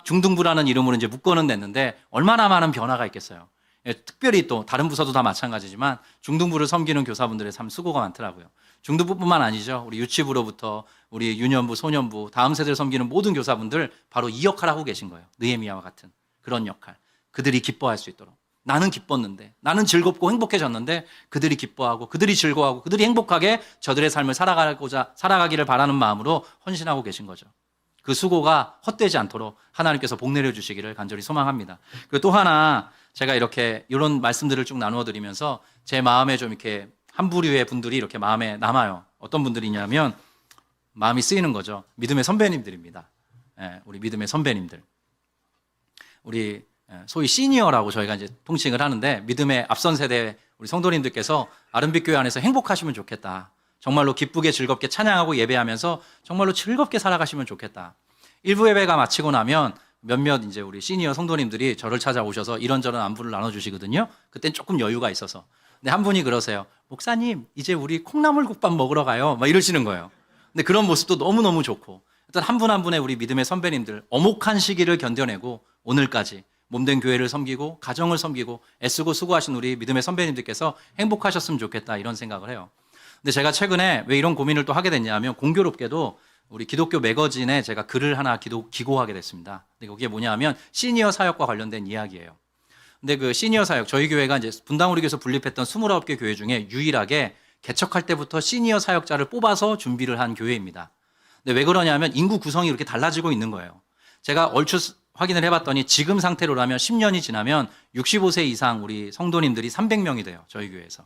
중등부라는 이름으로 이제 묶어는 냈는데 얼마나 많은 변화가 있겠어요. 예, 특별히 또 다른 부서도 다 마찬가지지만 중등부를 섬기는 교사분들의 참 수고가 많더라고요. 중등부뿐만 아니죠. 우리 유치부로부터 우리 유년부, 소년부, 다음 세대를 섬기는 모든 교사분들 바로 이 역할을 하고 계신 거예요. 느헤미야와 같은 그런 역할. 그들이 기뻐할 수 있도록. 나는 기뻤는데, 나는 즐겁고 행복해졌는데 그들이 기뻐하고 그들이 즐거워하고 그들이 행복하게 저들의 삶을 살아가기를 바라는 마음으로 헌신하고 계신 거죠. 그 수고가 헛되지 않도록 하나님께서 복 내려주시기를 간절히 소망합니다. 그리고 또 하나 제가 이렇게 이런 말씀들을 쭉 나누어 드리면서 제 마음에 좀 이렇게 한 부류의 분들이 이렇게 마음에 남아요. 어떤 분들이냐면 마음이 쓰이는 거죠. 믿음의 선배님들입니다. 예, 우리 믿음의 선배님들. 우리 소위 시니어라고 저희가 이제 통칭을 하는데 믿음의 앞선 세대 우리 성도님들께서 아름빛 교회 안에서 행복하시면 좋겠다. 정말로 기쁘게 즐겁게 찬양하고 예배하면서 정말로 즐겁게 살아가시면 좋겠다. 일부 예배가 마치고 나면 몇몇 이제 우리 시니어 성도님들이 저를 찾아오셔서 이런저런 안부를 나눠주시거든요. 그땐 조금 여유가 있어서. 근데 한 분이 그러세요. 목사님, 이제 우리 콩나물국밥 먹으러 가요. 막 이러시는 거예요. 근데 그런 모습도 너무너무 좋고. 일단 한 분 한 분의 우리 믿음의 선배님들, 어목한 시기를 견뎌내고 오늘까지 몸된 교회를 섬기고 가정을 섬기고 애쓰고 수고하신 우리 믿음의 선배님들께서 행복하셨으면 좋겠다 이런 생각을 해요. 근데 제가 최근에 왜 이런 고민을 또 하게 됐냐면 공교롭게도 우리 기독교 매거진에 제가 글을 하나 기고하게 됐습니다. 근데 그게 뭐냐면 시니어 사역과 관련된 이야기예요. 근데 그 시니어 사역, 저희 교회가 이제 분당 우리 교회에서 분립했던 29개 교회 중에 유일하게 개척할 때부터 시니어 사역자를 뽑아서 준비를 한 교회입니다. 근데 왜 그러냐면 인구 구성이 이렇게 달라지고 있는 거예요. 제가 얼추 확인을 해봤더니 지금 상태로라면 10년이 지나면 65세 이상 우리 성도님들이 300명이 돼요. 저희 교회에서.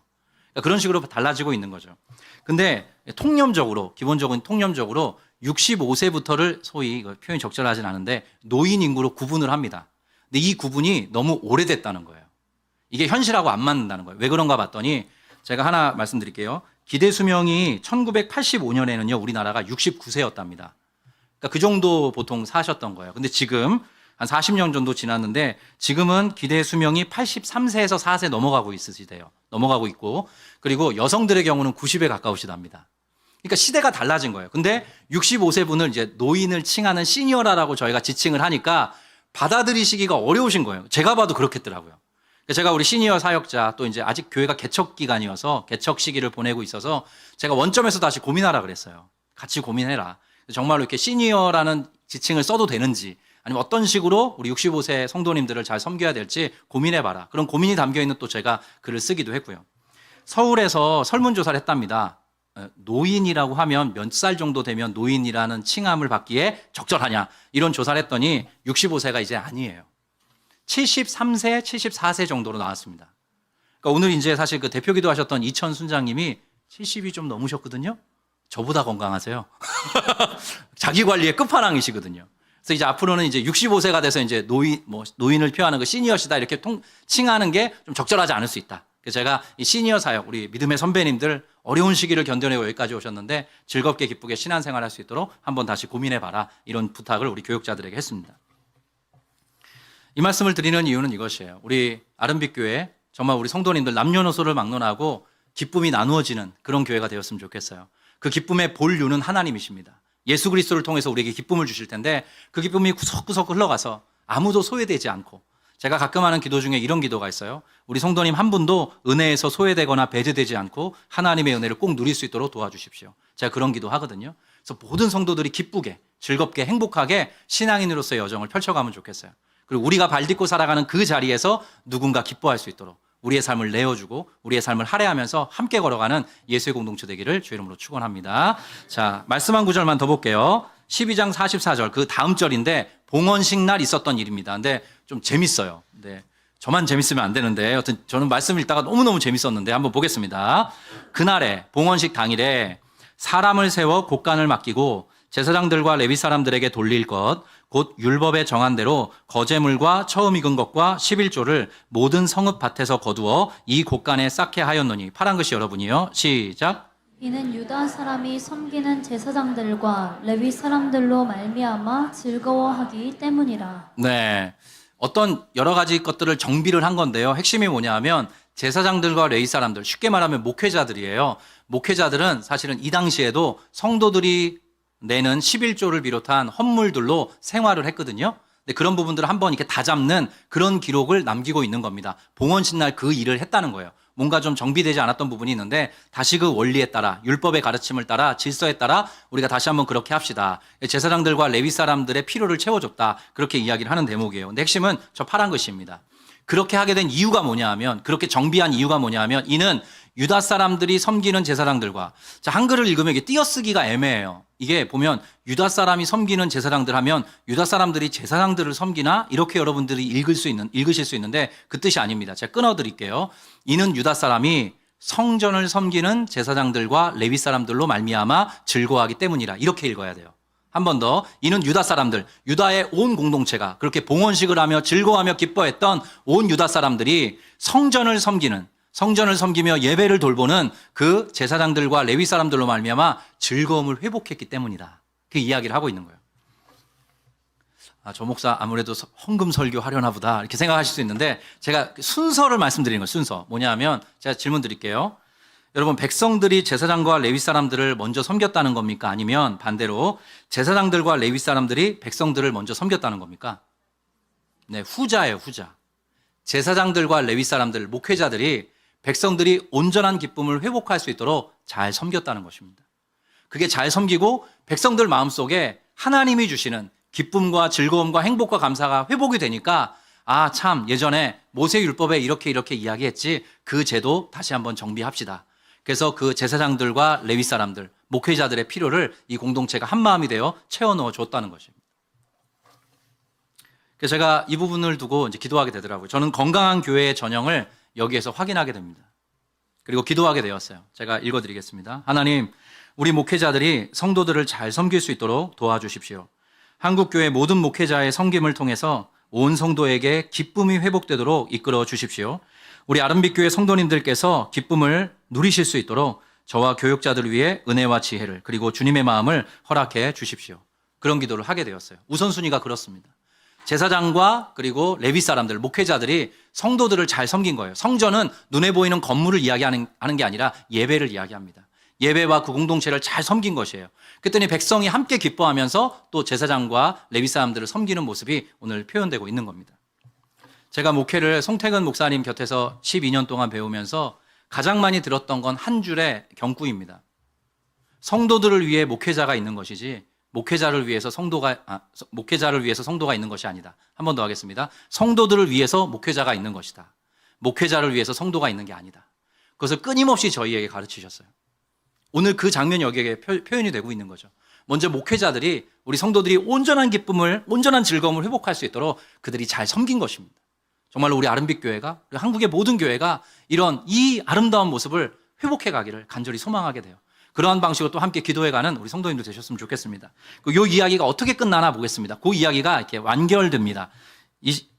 그러니까 그런 식으로 달라지고 있는 거죠. 근데 통념적으로, 기본적인 통념적으로 65세부터를 소위 표현이 적절하진 않은데 노인 인구로 구분을 합니다. 근데 이 구분이 너무 오래됐다는 거예요. 이게 현실하고 안 맞는다는 거예요. 왜 그런가 봤더니 제가 하나 말씀드릴게요. 기대 수명이 1985년에는요, 우리나라가 69세였답니다. 그러니까 그 정도 보통 사셨던 거예요. 근데 지금 한 40년 정도 지났는데 지금은 기대 수명이 83세에서 4세 넘어가고 있으시대요. 넘어가고 있고 그리고 여성들의 경우는 90에 가까우시답니다. 그러니까 시대가 달라진 거예요. 근데 65세 분을 이제 노인을 칭하는 시니어라고 저희가 지칭을 하니까 받아들이시기가 어려우신 거예요. 제가 봐도 그렇겠더라고요. 제가 우리 시니어 사역자 또 이제 아직 교회가 개척 기간이어서 개척 시기를 보내고 있어서 제가 원점에서 다시 고민하라 그랬어요. 같이 고민해라. 정말로 이렇게 시니어라는 지칭을 써도 되는지 아니면 어떤 식으로 우리 65세 성도님들을 잘 섬겨야 될지 고민해봐라. 그런 고민이 담겨있는 또 제가 글을 쓰기도 했고요. 서울에서 설문조사를 했답니다. 노인이라고 하면 몇 살 정도 되면 노인이라는 칭함을 받기에 적절하냐 이런 조사를 했더니 65세가 이제 아니에요. 73세, 74세 정도로 나왔습니다. 그러니까 오늘 이제 사실 그 대표기도 하셨던 이천 순장님이 70이 좀 넘으셨거든요. 저보다 건강하세요. 자기 관리의 끝판왕이시거든요. 그래서 이제 앞으로는 이제 65세가 돼서 이제 노인을 표하는 그 시니어시다 이렇게 칭하는 게 좀 적절하지 않을 수 있다. 그래서 제가 이 시니어 사역, 우리 믿음의 선배님들 어려운 시기를 견뎌내고 여기까지 오셨는데 즐겁게 기쁘게 신앙생활 할 수 있도록 한번 다시 고민해봐라. 이런 부탁을 우리 교육자들에게 했습니다. 이 말씀을 드리는 이유는 이것이에요. 우리 아름빛 교회 정말 우리 성도님들 남녀노소를 막론하고 기쁨이 나누어지는 그런 교회가 되었으면 좋겠어요. 그 기쁨의 본류는 하나님이십니다. 예수 그리스도를 통해서 우리에게 기쁨을 주실 텐데 그 기쁨이 구석구석 흘러가서 아무도 소외되지 않고 제가 가끔 하는 기도 중에 이런 기도가 있어요. 우리 성도님 한 분도 은혜에서 소외되거나 배제되지 않고 하나님의 은혜를 꼭 누릴 수 있도록 도와주십시오. 제가 그런 기도 하거든요. 그래서 모든 성도들이 기쁘게 즐겁게 행복하게 신앙인으로서의 여정을 펼쳐가면 좋겠어요. 그리고 우리가 발딛고 살아가는 그 자리에서 누군가 기뻐할 수 있도록 우리의 삶을 내어주고 우리의 삶을 할애하면서 함께 걸어가는 예수의 공동체 되기를 주의 이름으로 축원합니다. 자, 말씀 한 구절만 더 볼게요. 12장 44절 그 다음 절인데 봉헌식 날 있었던 일입니다. 근데 좀 재밌어요. 네, 저만 재밌으면 안 되는데 여튼 저는 말씀 읽다가 너무너무 재밌었는데 한번 보겠습니다. 그날에 봉헌식 당일에 사람을 세워 곡간을 맡기고 제사장들과 레위 사람들에게 돌릴 것 곧 율법에 정한 대로 거제물과 처음 익은 것과 11조를 모든 성읍 밭에서 거두어 이 곡간에 쌓게 하였노니 파란 글씨 여러분이요. 시작. 이는 유다 사람이 섬기는 제사장들과 레위 사람들로 말미암아 즐거워하기 때문이라. 네. 어떤 여러 가지 것들을 정비를 한 건데요. 핵심이 뭐냐 하면 제사장들과 레위 사람들, 쉽게 말하면 목회자들이에요. 목회자들은 사실은 이 당시에도 성도들이 내는 11조를 비롯한 헌물들로 생활을 했거든요. 근데 그런 부분들을 한번 이렇게 다 잡는 그런 기록을 남기고 있는 겁니다. 봉헌신날 그 일을 했다는 거예요. 뭔가 좀 정비되지 않았던 부분이 있는데 다시 그 원리에 따라 율법의 가르침을 따라 질서에 따라 우리가 다시 한번 그렇게 합시다. 제사장들과 레위 사람들의 필요를 채워줬다. 그렇게 이야기를 하는 대목이에요. 근데 핵심은 저 파란 글씨입니다. 그렇게 하게 된 이유가 뭐냐 하면, 그렇게 정비한 이유가 뭐냐 하면, 이는 유다 사람들이 섬기는 제사장들과, 자, 한글을 읽으면 이게 띄어쓰기가 애매해요. 이게 보면 유다 사람이 섬기는 제사장들 하면 유다 사람들이 제사장들을 섬기나? 이렇게 여러분들이 읽으실 수 있는데 그 뜻이 아닙니다. 제가 끊어드릴게요. 이는 유다 사람이 성전을 섬기는 제사장들과 레위 사람들로 말미암아 즐거워하기 때문이라. 이렇게 읽어야 돼요. 한 번 더. 이는 유다 사람들, 유다의 온 공동체가 그렇게 봉헌식을 하며 즐거워하며 기뻐했던 온 유다 사람들이 성전을 섬기며 예배를 돌보는 그 제사장들과 레위 사람들로 말미암아 즐거움을 회복했기 때문이다. 그 이야기를 하고 있는 거예요. 아, 저 목사 아무래도 헌금 설교 하려나 보다 이렇게 생각하실 수 있는데 제가 순서를 말씀드리는 거예요. 순서. 뭐냐 하면 제가 질문 드릴게요. 여러분, 백성들이 제사장과 레위 사람들을 먼저 섬겼다는 겁니까? 아니면 반대로 제사장들과 레위 사람들이 백성들을 먼저 섬겼다는 겁니까? 네, 후자예요, 후자. 제사장들과 레위 사람들, 목회자들이 백성들이 온전한 기쁨을 회복할 수 있도록 잘 섬겼다는 것입니다. 그게 잘 섬기고 백성들 마음속에 하나님이 주시는 기쁨과 즐거움과 행복과 감사가 회복이 되니까 아, 참 예전에 모세율법에 이렇게 이야기했지, 그 제도 다시 한번 정비합시다. 그래서 그 제사장들과 레위 사람들, 목회자들의 필요를 이 공동체가 한 마음이 되어 채워넣어 줬다는 것입니다. 그래서 제가 이 부분을 두고 이제 기도하게 되더라고요. 저는 건강한 교회의 전형을 여기에서 확인하게 됩니다. 그리고 기도하게 되었어요. 제가 읽어드리겠습니다. 하나님, 우리 목회자들이 성도들을 잘 섬길 수 있도록 도와주십시오. 한국교회 모든 목회자의 섬김을 통해서 온 성도에게 기쁨이 회복되도록 이끌어 주십시오. 우리 아름빛교회 성도님들께서 기쁨을 누리실 수 있도록 저와 교육자들을 위해 은혜와 지혜를, 그리고 주님의 마음을 허락해 주십시오. 그런 기도를 하게 되었어요. 우선순위가 그렇습니다. 제사장과 그리고 레위 사람들, 목회자들이 성도들을 잘 섬긴 거예요. 성전은 눈에 보이는 건물을 이야기하는 게 아니라 예배를 이야기합니다. 예배와 그 공동체를 잘 섬긴 것이에요. 그랬더니 백성이 함께 기뻐하면서 또 제사장과 레위 사람들을 섬기는 모습이 오늘 표현되고 있는 겁니다. 제가 목회를 송태근 목사님 곁에서 12년 동안 배우면서 가장 많이 들었던 건 한 줄의 경구입니다. 성도들을 위해 목회자가 있는 것이지 목회자를 위해서 성도가 있는 것이 아니다. 한 번 더 하겠습니다. 성도들을 위해서 목회자가 있는 것이다. 목회자를 위해서 성도가 있는 게 아니다. 그것을 끊임없이 저희에게 가르치셨어요. 오늘 그 장면이 여기에 표현이 되고 있는 거죠. 먼저 목회자들이, 우리 성도들이 온전한 기쁨을, 온전한 즐거움을 회복할 수 있도록 그들이 잘 섬긴 것입니다. 정말로 우리 아름빛교회가, 한국의 모든 교회가 이런 이 아름다운 모습을 회복해 가기를 간절히 소망하게 돼요. 그러한 방식으로 또 함께 기도해가는 우리 성도님들 되셨으면 좋겠습니다. 이 이야기가 어떻게 끝나나 보겠습니다. 그 이야기가 이렇게 완결됩니다.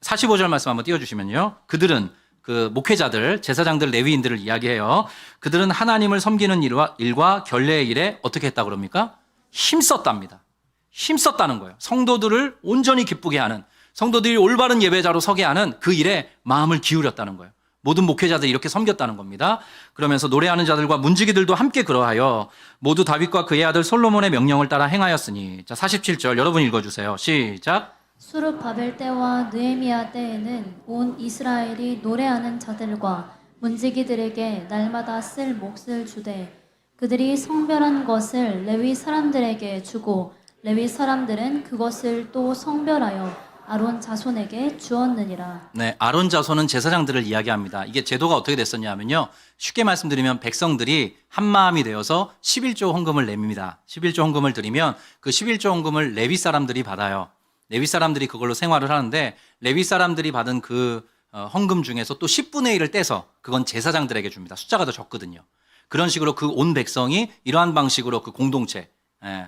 45절 말씀 한번 띄워주시면요. 그들은, 그 목회자들, 제사장들, 레위인들을 이야기해요. 그들은 하나님을 섬기는 일과 결례의 일에 어떻게 했다고 그럽니까? 힘썼답니다. 힘썼다는 거예요. 성도들을 온전히 기쁘게 하는, 성도들이 올바른 예배자로 서게 하는 그 일에 마음을 기울였다는 거예요. 모든 목회자들이 이렇게 섬겼다는 겁니다. 그러면서 노래하는 자들과 문지기들도 함께 그러하여 모두 다윗과 그의 아들 솔로몬의 명령을 따라 행하였으니. 자, 47절 여러분 읽어주세요. 시작. 수르바벨 때와 느헤미야 때에는 온 이스라엘이 노래하는 자들과 문지기들에게 날마다 쓸 몫을 주되 그들이 성별한 것을 레위 사람들에게 주고 레위 사람들은 그것을 또 성별하여 아론 자손에게 주었느니라. 네, 아론 자손은 제사장들을 이야기합니다. 이게 제도가 어떻게 됐었냐면요. 쉽게 말씀드리면 백성들이 한 마음이 되어서 11조 헌금을 냅니다. 11조 헌금을 드리면 그 11조 헌금을 레위 사람들이 받아요. 레위 사람들이 그걸로 생활을 하는데 레위 사람들이 받은 그 헌금 중에서 또 10분의 1을 떼서 그건 제사장들에게 줍니다. 숫자가 더 적거든요. 그런 식으로 그 온 백성이 이러한 방식으로 그 공동체,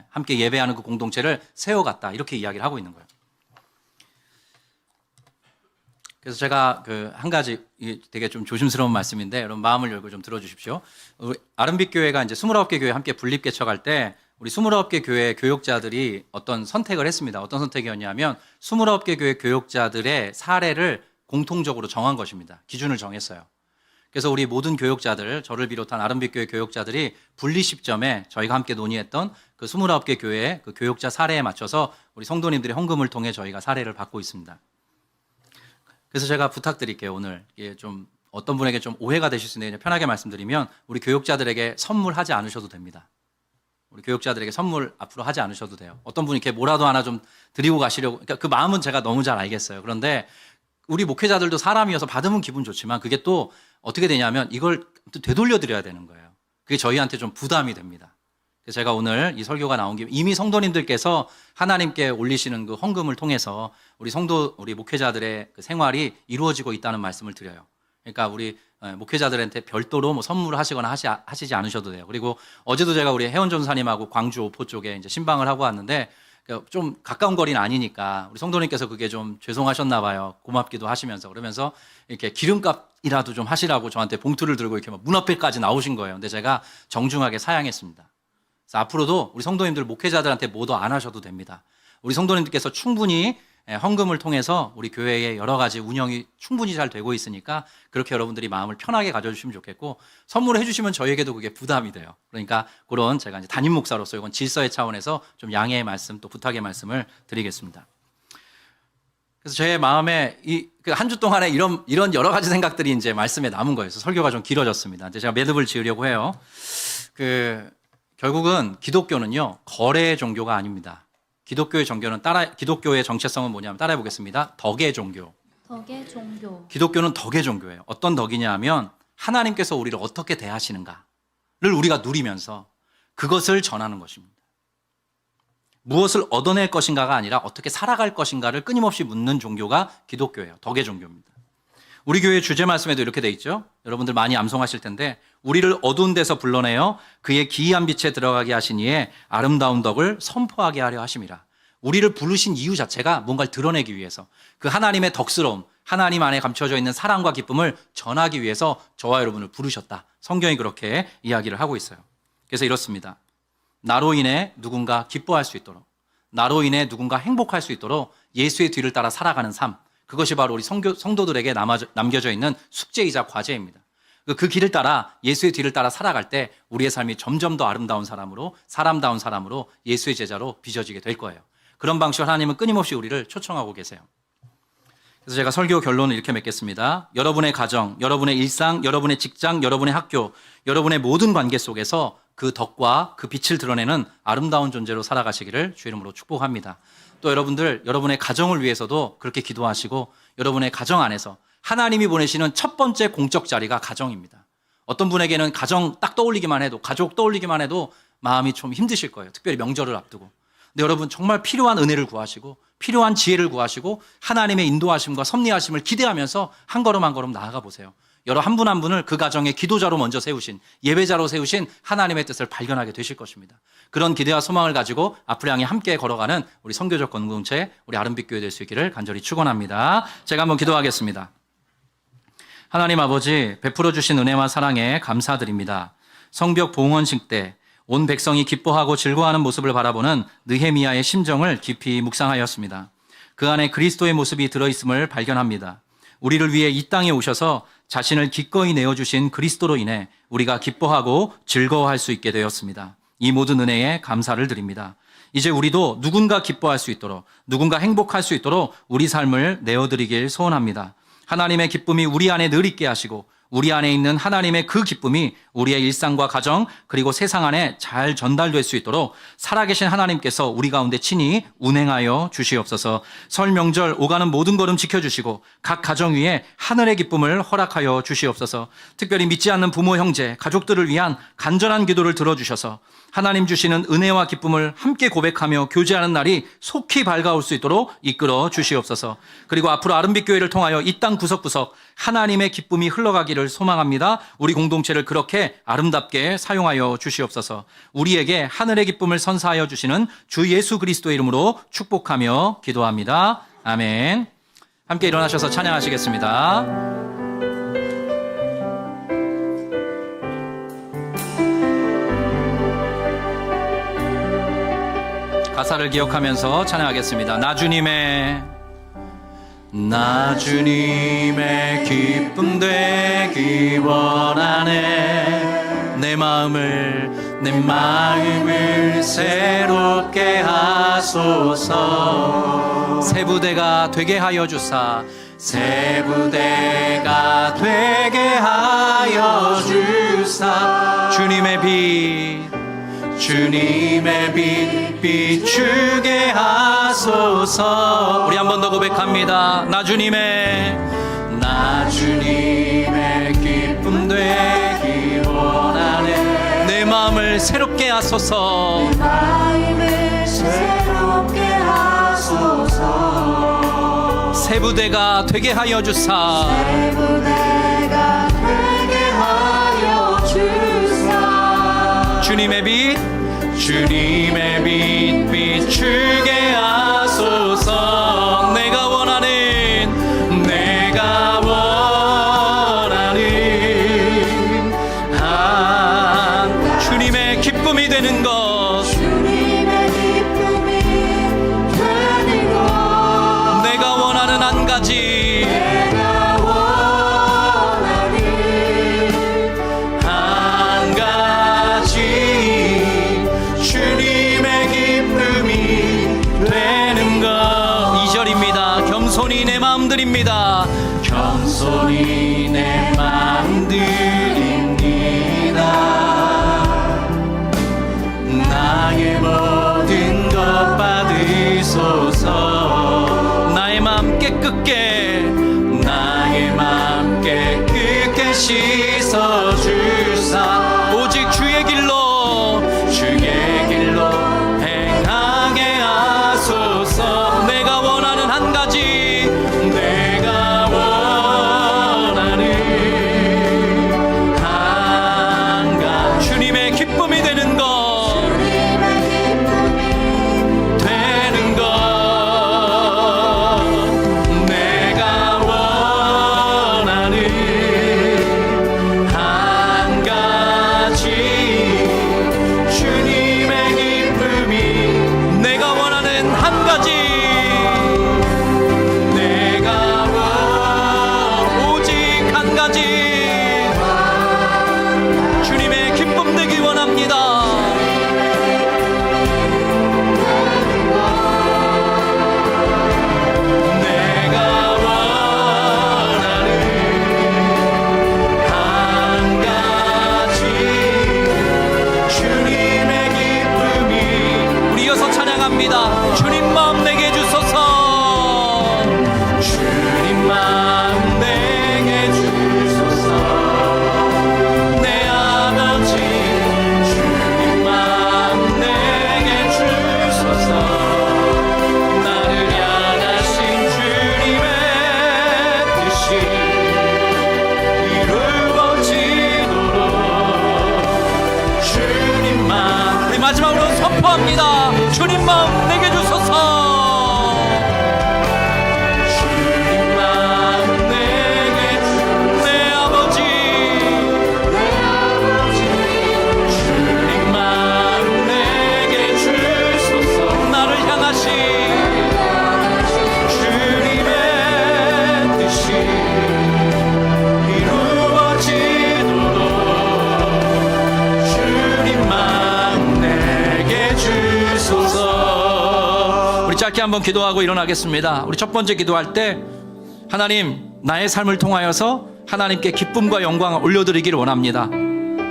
함께 예배하는 그 공동체를 세워갔다. 이렇게 이야기를 하고 있는 거예요. 그래서 제가 그 한 가지 이게 되게 좀 조심스러운 말씀인데 여러분 마음을 열고 좀 들어주십시오. 우리 아름빛 교회가 이제 29개 교회 함께 분립 개척할 때 우리 29개 교회 교역자들이 어떤 선택을 했습니다. 어떤 선택이었냐면 29개 교회 교역자들의 사례를 공통적으로 정한 것입니다. 기준을 정했어요. 그래서 우리 모든 교역자들, 저를 비롯한 아름빛 교회 교역자들이 분리 시점에 저희가 함께 논의했던 그 29개 교회 그 교역자 사례에 맞춰서 우리 성도님들의 헌금을 통해 저희가 사례를 받고 있습니다. 그래서 제가 부탁드릴게요. 오늘 이게 좀 어떤 분에게 좀 오해가 되실 수 있는데 편하게 말씀드리면 우리 교역자들에게 선물하지 않으셔도 됩니다. 우리 교역자들에게 선물 앞으로 하지 않으셔도 돼요. 어떤 분이 이렇게 뭐라도 하나 좀 드리고 가시려고, 그러니까 그 마음은 제가 너무 잘 알겠어요. 그런데 우리 목회자들도 사람이어서 받으면 기분 좋지만 그게 또 어떻게 되냐면 이걸 또 되돌려 드려야 되는 거예요. 그게 저희한테 좀 부담이 됩니다. 그래서 제가 오늘 이 설교가 나온 김에 이미 성도님들께서 하나님께 올리시는 그 헌금을 통해서 우리 목회자들의 그 생활이 이루어지고 있다는 말씀을 드려요. 그러니까 우리 목회자들한테 별도로 뭐 선물을 하시거나 하시지 않으셔도 돼요. 그리고 어제도 제가 우리 혜원 전사님하고 광주 오포 쪽에 이제 신방을 하고 왔는데 좀 가까운 거리는 아니니까 우리 성도님께서 그게 좀 죄송하셨나 봐요. 고맙기도 하시면서 그러면서 이렇게 기름값이라도 좀 하시라고 저한테 봉투를 들고 이렇게 문 앞에까지 나오신 거예요. 근데 제가 정중하게 사양했습니다. 그래서 앞으로도 우리 성도님들 목회자들한테 뭐도 안 하셔도 됩니다. 우리 성도님들께서 충분히 헌금을 통해서 우리 교회의 여러 가지 운영이 충분히 잘 되고 있으니까 그렇게 여러분들이 마음을 편하게 가져주시면 좋겠고 선물을 해주시면 저희에게도 그게 부담이 돼요. 그러니까 그런 제가 이제 담임 목사로서 이건 질서의 차원에서 좀 양해의 말씀 또 부탁의 말씀을 드리겠습니다. 그래서 제 마음에 한 주 동안에 이런 여러 가지 생각들이 이제 말씀에 남은 거예요. 그래서 설교가 좀 길어졌습니다. 이제 제가 매듭을 지으려고 해요. 결국은 기독교는요 거래 종교가 아닙니다. 기독교의 정체성은 뭐냐면 따라해 보겠습니다. 덕의 종교. 덕의 종교. 기독교는 덕의 종교예요. 어떤 덕이냐 하면 하나님께서 우리를 어떻게 대하시는가를 우리가 누리면서 그것을 전하는 것입니다. 무엇을 얻어낼 것인가가 아니라 어떻게 살아갈 것인가를 끊임없이 묻는 종교가 기독교예요. 덕의 종교입니다. 우리 교회 주제 말씀에도 이렇게 돼 있죠. 여러분들 많이 암송하실 텐데 우리를 어두운 데서 불러내어 그의 기이한 빛에 들어가게 하신 이의 아름다운 덕을 선포하게 하려 하심이라. 우리를 부르신 이유 자체가 뭔가를 드러내기 위해서 그 하나님의 덕스러움, 하나님 안에 감춰져 있는 사랑과 기쁨을 전하기 위해서 저와 여러분을 부르셨다. 성경이 그렇게 이야기를 하고 있어요. 그래서 이렇습니다. 나로 인해 누군가 기뻐할 수 있도록, 나로 인해 누군가 행복할 수 있도록 예수의 뒤를 따라 살아가는 삶, 그것이 바로 우리 성도들에게 남겨져 있는 숙제이자 과제입니다. 그 길을 따라 예수의 뒤를 따라 살아갈 때 우리의 삶이 점점 더 아름다운 사람으로, 사람다운 사람으로 예수의 제자로 빚어지게 될 거예요. 그런 방식으로 하나님은 끊임없이 우리를 초청하고 계세요. 그래서 제가 설교 결론을 이렇게 맺겠습니다. 여러분의 가정, 여러분의 일상, 여러분의 직장, 여러분의 학교, 여러분의 모든 관계 속에서 그 덕과 그 빛을 드러내는 아름다운 존재로 살아가시기를 주 이름으로 축복합니다. 또 여러분의 가정을 위해서도 그렇게 기도하시고 여러분의 가정 안에서 하나님이 보내시는 첫 번째 공적 자리가 가정입니다. 어떤 분에게는 가정 딱 떠올리기만 해도, 가족 떠올리기만 해도 마음이 좀 힘드실 거예요. 특별히 명절을 앞두고. 근데 여러분 정말 필요한 은혜를 구하시고 필요한 지혜를 구하시고 하나님의 인도하심과 섭리하심을 기대하면서 한 걸음 한 걸음 나아가 보세요. 여러 한 분 한 분을 그 가정의 기도자로 먼저 세우신, 예배자로 세우신 하나님의 뜻을 발견하게 되실 것입니다. 그런 기대와 소망을 가지고 앞으로 향해 함께 걸어가는 우리 선교적 공동체, 우리 아름빛 교회 될 수 있기를 간절히 축원합니다. 제가 한번 기도하겠습니다. 하나님 아버지, 베풀어 주신 은혜와 사랑에 감사드립니다. 성벽 봉헌식 때 온 백성이 기뻐하고 즐거워하는 모습을 바라보는 느헤미야의 심정을 깊이 묵상하였습니다. 그 안에 그리스도의 모습이 들어있음을 발견합니다. 우리를 위해 이 땅에 오셔서 자신을 기꺼이 내어주신 그리스도로 인해 우리가 기뻐하고 즐거워할 수 있게 되었습니다. 이 모든 은혜에 감사를 드립니다. 이제 우리도 누군가 기뻐할 수 있도록, 누군가 행복할 수 있도록 우리 삶을 내어드리길 소원합니다. 하나님의 기쁨이 우리 안에 늘 있게 하시고 우리 안에 있는 하나님의 그 기쁨이 우리의 일상과 가정 그리고 세상 안에 잘 전달될 수 있도록 살아계신 하나님께서 우리 가운데 친히 운행하여 주시옵소서. 설 명절 오가는 모든 걸음 지켜주시고 각 가정 위에 하늘의 기쁨을 허락하여 주시옵소서. 특별히 믿지 않는 부모 형제 가족들을 위한 간절한 기도를 들어주셔서 하나님 주시는 은혜와 기쁨을 함께 고백하며 교제하는 날이 속히 밝아올 수 있도록 이끌어 주시옵소서. 그리고 앞으로 아름빛 교회를 통하여 이 땅 구석구석 하나님의 기쁨이 흘러가기를 소망합니다. 우리 공동체를 그렇게 아름답게 사용하여 주시옵소서. 우리에게 하늘의 기쁨을 선사하여 주시는 주 예수 그리스도의 이름으로 축복하며 기도합니다. 아멘. 함께 일어나셔서 찬양하시겠습니다. 가사를 기억하면서 찬양하겠습니다. 나 주님의 기쁨 되기 원하네. 내 마음을 새롭게 하소서. 새 부대가 되게 하여 주사. 새 부대가 되게 하여 주사. 주님의 빛 비추게 하소서. 우리 한 번 더 고백합니다. 나 주님의 기쁨 되기 원하네. 내 마음을 새롭게 하소서. 내 마음을 새롭게 하소서. 새 부대가 되게 하여 주사. 새 부대가 되게 하여 주사. 주님의 빛 비추게 하소서. 내가 원하는 주님의 기쁨이 되는 것. 주님의 기쁨이 되는 것. 내가 원하는 한 가지. 내가 원하는 한 가지. 주님의 기쁨이 되는 것. 2절입니다. 겸손히 내 마음 드립니다. 겸손히 내 마음 드립니다. 나의 모든 것 받으소서. 나의 마음 깨끗게 씻어 주사. 오직 주의 길로 행하게 하소서. 내가 원하는 한 가지. 내가 원하는 한 가지. 주님의 기쁨이 되는 것. 되는 것. 내가 원하는 한 가지. 주님의 기쁨이. 내가 원하는 한 가지. 오직 한 가지. 주님의 기쁨 되기 원합니다. 내가 원하는 한 가지. 주님의 기쁨이. 우리 이어서 찬양합니다. 주님 마음 내게 주소서. 주님 마음 내게 주소서. 내 아버지. 주님 마음 내게 주소서. 나를 향하신 주님의 뜻이 이루어지도록. 주님 마음. 우리 마지막으로 선포합니다. 주님 마음 내게 주소서. 주님 마음 내게 내 아버지. 주님 마음 내게 주소서. 나를 향하신 주님의 뜻이 이루어지도록. 주님 마음 내게 주소서. 우리 짧게 한번 기도하고 일어나겠습니다. 우리 첫 번째 기도할 때, 하나님, 나의 삶을 통하여서 하나님께 기쁨과 영광을 올려드리기를 원합니다.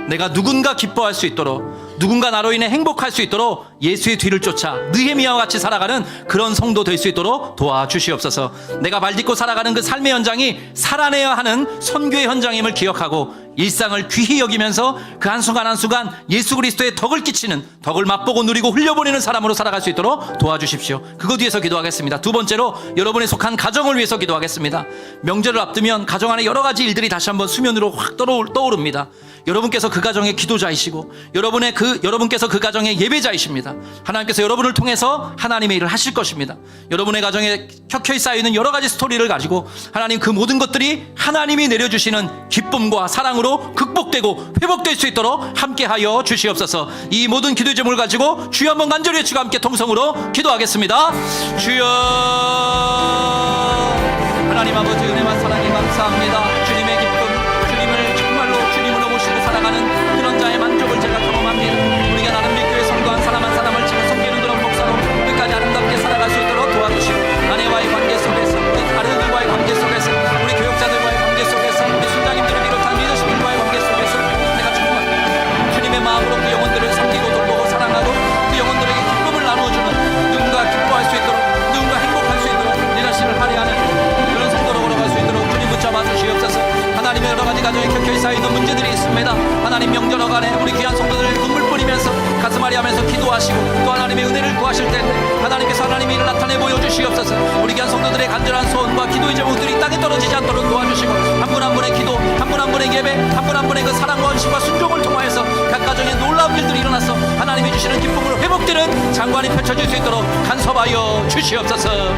내가 누군가 기뻐할 수 있도록, 누군가 나로 인해 행복할 수 있도록 예수의 뒤를 쫓아 느헤미야와 같이 살아가는 그런 성도 될 수 있도록 도와주시옵소서. 내가 발딛고 살아가는 그 삶의 현장이 살아내야 하는 선교의 현장임을 기억하고 일상을 귀히 여기면서 그 한순간 한순간 예수 그리스도의 덕을 끼치는, 덕을 맛보고 누리고 흘려보내는 사람으로 살아갈 수 있도록 도와주십시오. 그것 위해서 기도하겠습니다. 두 번째로, 여러분의 속한 가정을 위해서 기도하겠습니다. 명절을 앞두면 가정 안에 여러 가지 일들이 다시 한번 수면으로 확 떠오릅니다. 여러분께서 그 가정의 기도자이시고 여러분께서 그 가정의 예배자이십니다. 하나님께서 여러분을 통해서 하나님의 일을 하실 것입니다. 여러분의 가정에 켜켜이 쌓여있는 여러 가지 스토리를 가지고 하나님 그 모든 것들이 하나님이 내려주시는 기쁨과 사랑으로 극복되고 회복될 수 있도록 함께하여 주시옵소서. 이 모든 기도의 제목을 가지고 주여 한번 간절히 외치고 함께 통성으로 기도하겠습니다. 주여, 하나님 아버지 은혜와 사랑에 감사합니다. 주님의 기쁨, 주님을 정말로 주님으로 모시고 살아가는 그런 자의 만족을 제가 경험합니다. 우리가 나름 믿교회 성도한 사람 한 사람을 제가 섬기는 그런 목사로 끝까지 아름답게 살아갈 수 있도록 도와주시고, 아내와의 관계 속에서, 우리 아르들과의 관계 속에서, 우리 교육자들과의 관계 속에서, 우리 순장님들을 비롯한 리더십들과의 관계 속에서 내가 정말 주님의 마음으로 그 영혼들을 섬기고 돌보고 사랑하고 그 영혼들에게 기쁨을 나누어주는, 누군가 기뻐할 수 있도록, 누군가 행복할 수 있도록 리더십을 발휘하는 그런 성도로 걸어갈 수 있도록 주님 붙잡아 주시옵소서. 하나님의 여러 가지 가정에 켜켜이 쌓여있는 문제들이 있습니다. 하나님 명절어간에 우리 귀한 성도들 눈물 뿌리면서 가슴앓이 하면서 기도하시고 또 하나님의 은혜를 구하실 때 하나님께서 하나님의 일을 나타내 보여주시옵소서. 우리 귀한 성도들의 간절한 소원과 기도의 제목들이 땅에 떨어지지 않도록 도와주시고, 한 분 한 분의 기도, 한 분 한 분의 예배, 한 분 한 분의 그 사랑과 헌신과 순종을 통하여서 각 가정에 놀라운 일들이 일어나서 하나님이 주시는 기쁨으로 회복되는 장관이 펼쳐질 수 있도록 간섭하여 주시옵소서.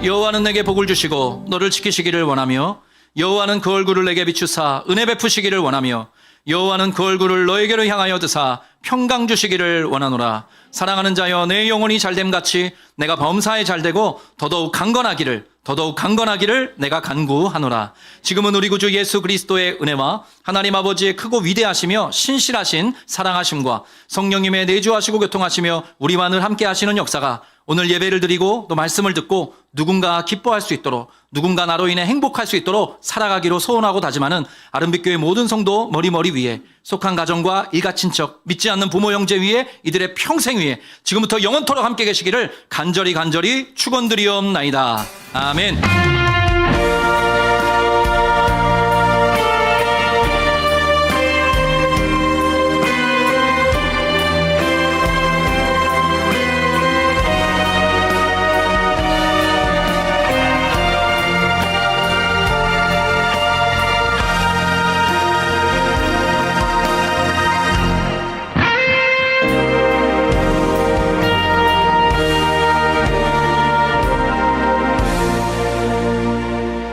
여호와는 내게 복을 주시고 너를 지키시기를 원하며, 여호와는 그 얼굴을 내게 비추사 은혜 베푸시기를 원하며, 여호와는 그 얼굴을 너에게로 향하여 드사 평강 주시기를 원하노라. 사랑하는 자여, 내 영혼이 잘됨같이 내가 범사에 잘되고 더더욱 강건하기를 내가 간구하노라. 지금은 우리 구주 예수 그리스도의 은혜와 하나님 아버지의 크고 위대하시며 신실하신 사랑하심과 성령님의 내주하시고 교통하시며 우리와 늘 함께 하시는 역사가 오늘 예배를 드리고 또 말씀을 듣고 누군가 기뻐할 수 있도록, 누군가 나로 인해 행복할 수 있도록 살아가기로 소원하고 다짐하는 아름빛교회 모든 성도 머리머리 위에, 속한 가정과 일가친척, 믿지 않는 부모 형제 위에, 이들의 평생 위에 지금부터 영원토록 함께 계시기를 간절히 축원드리옵나이다. 아멘.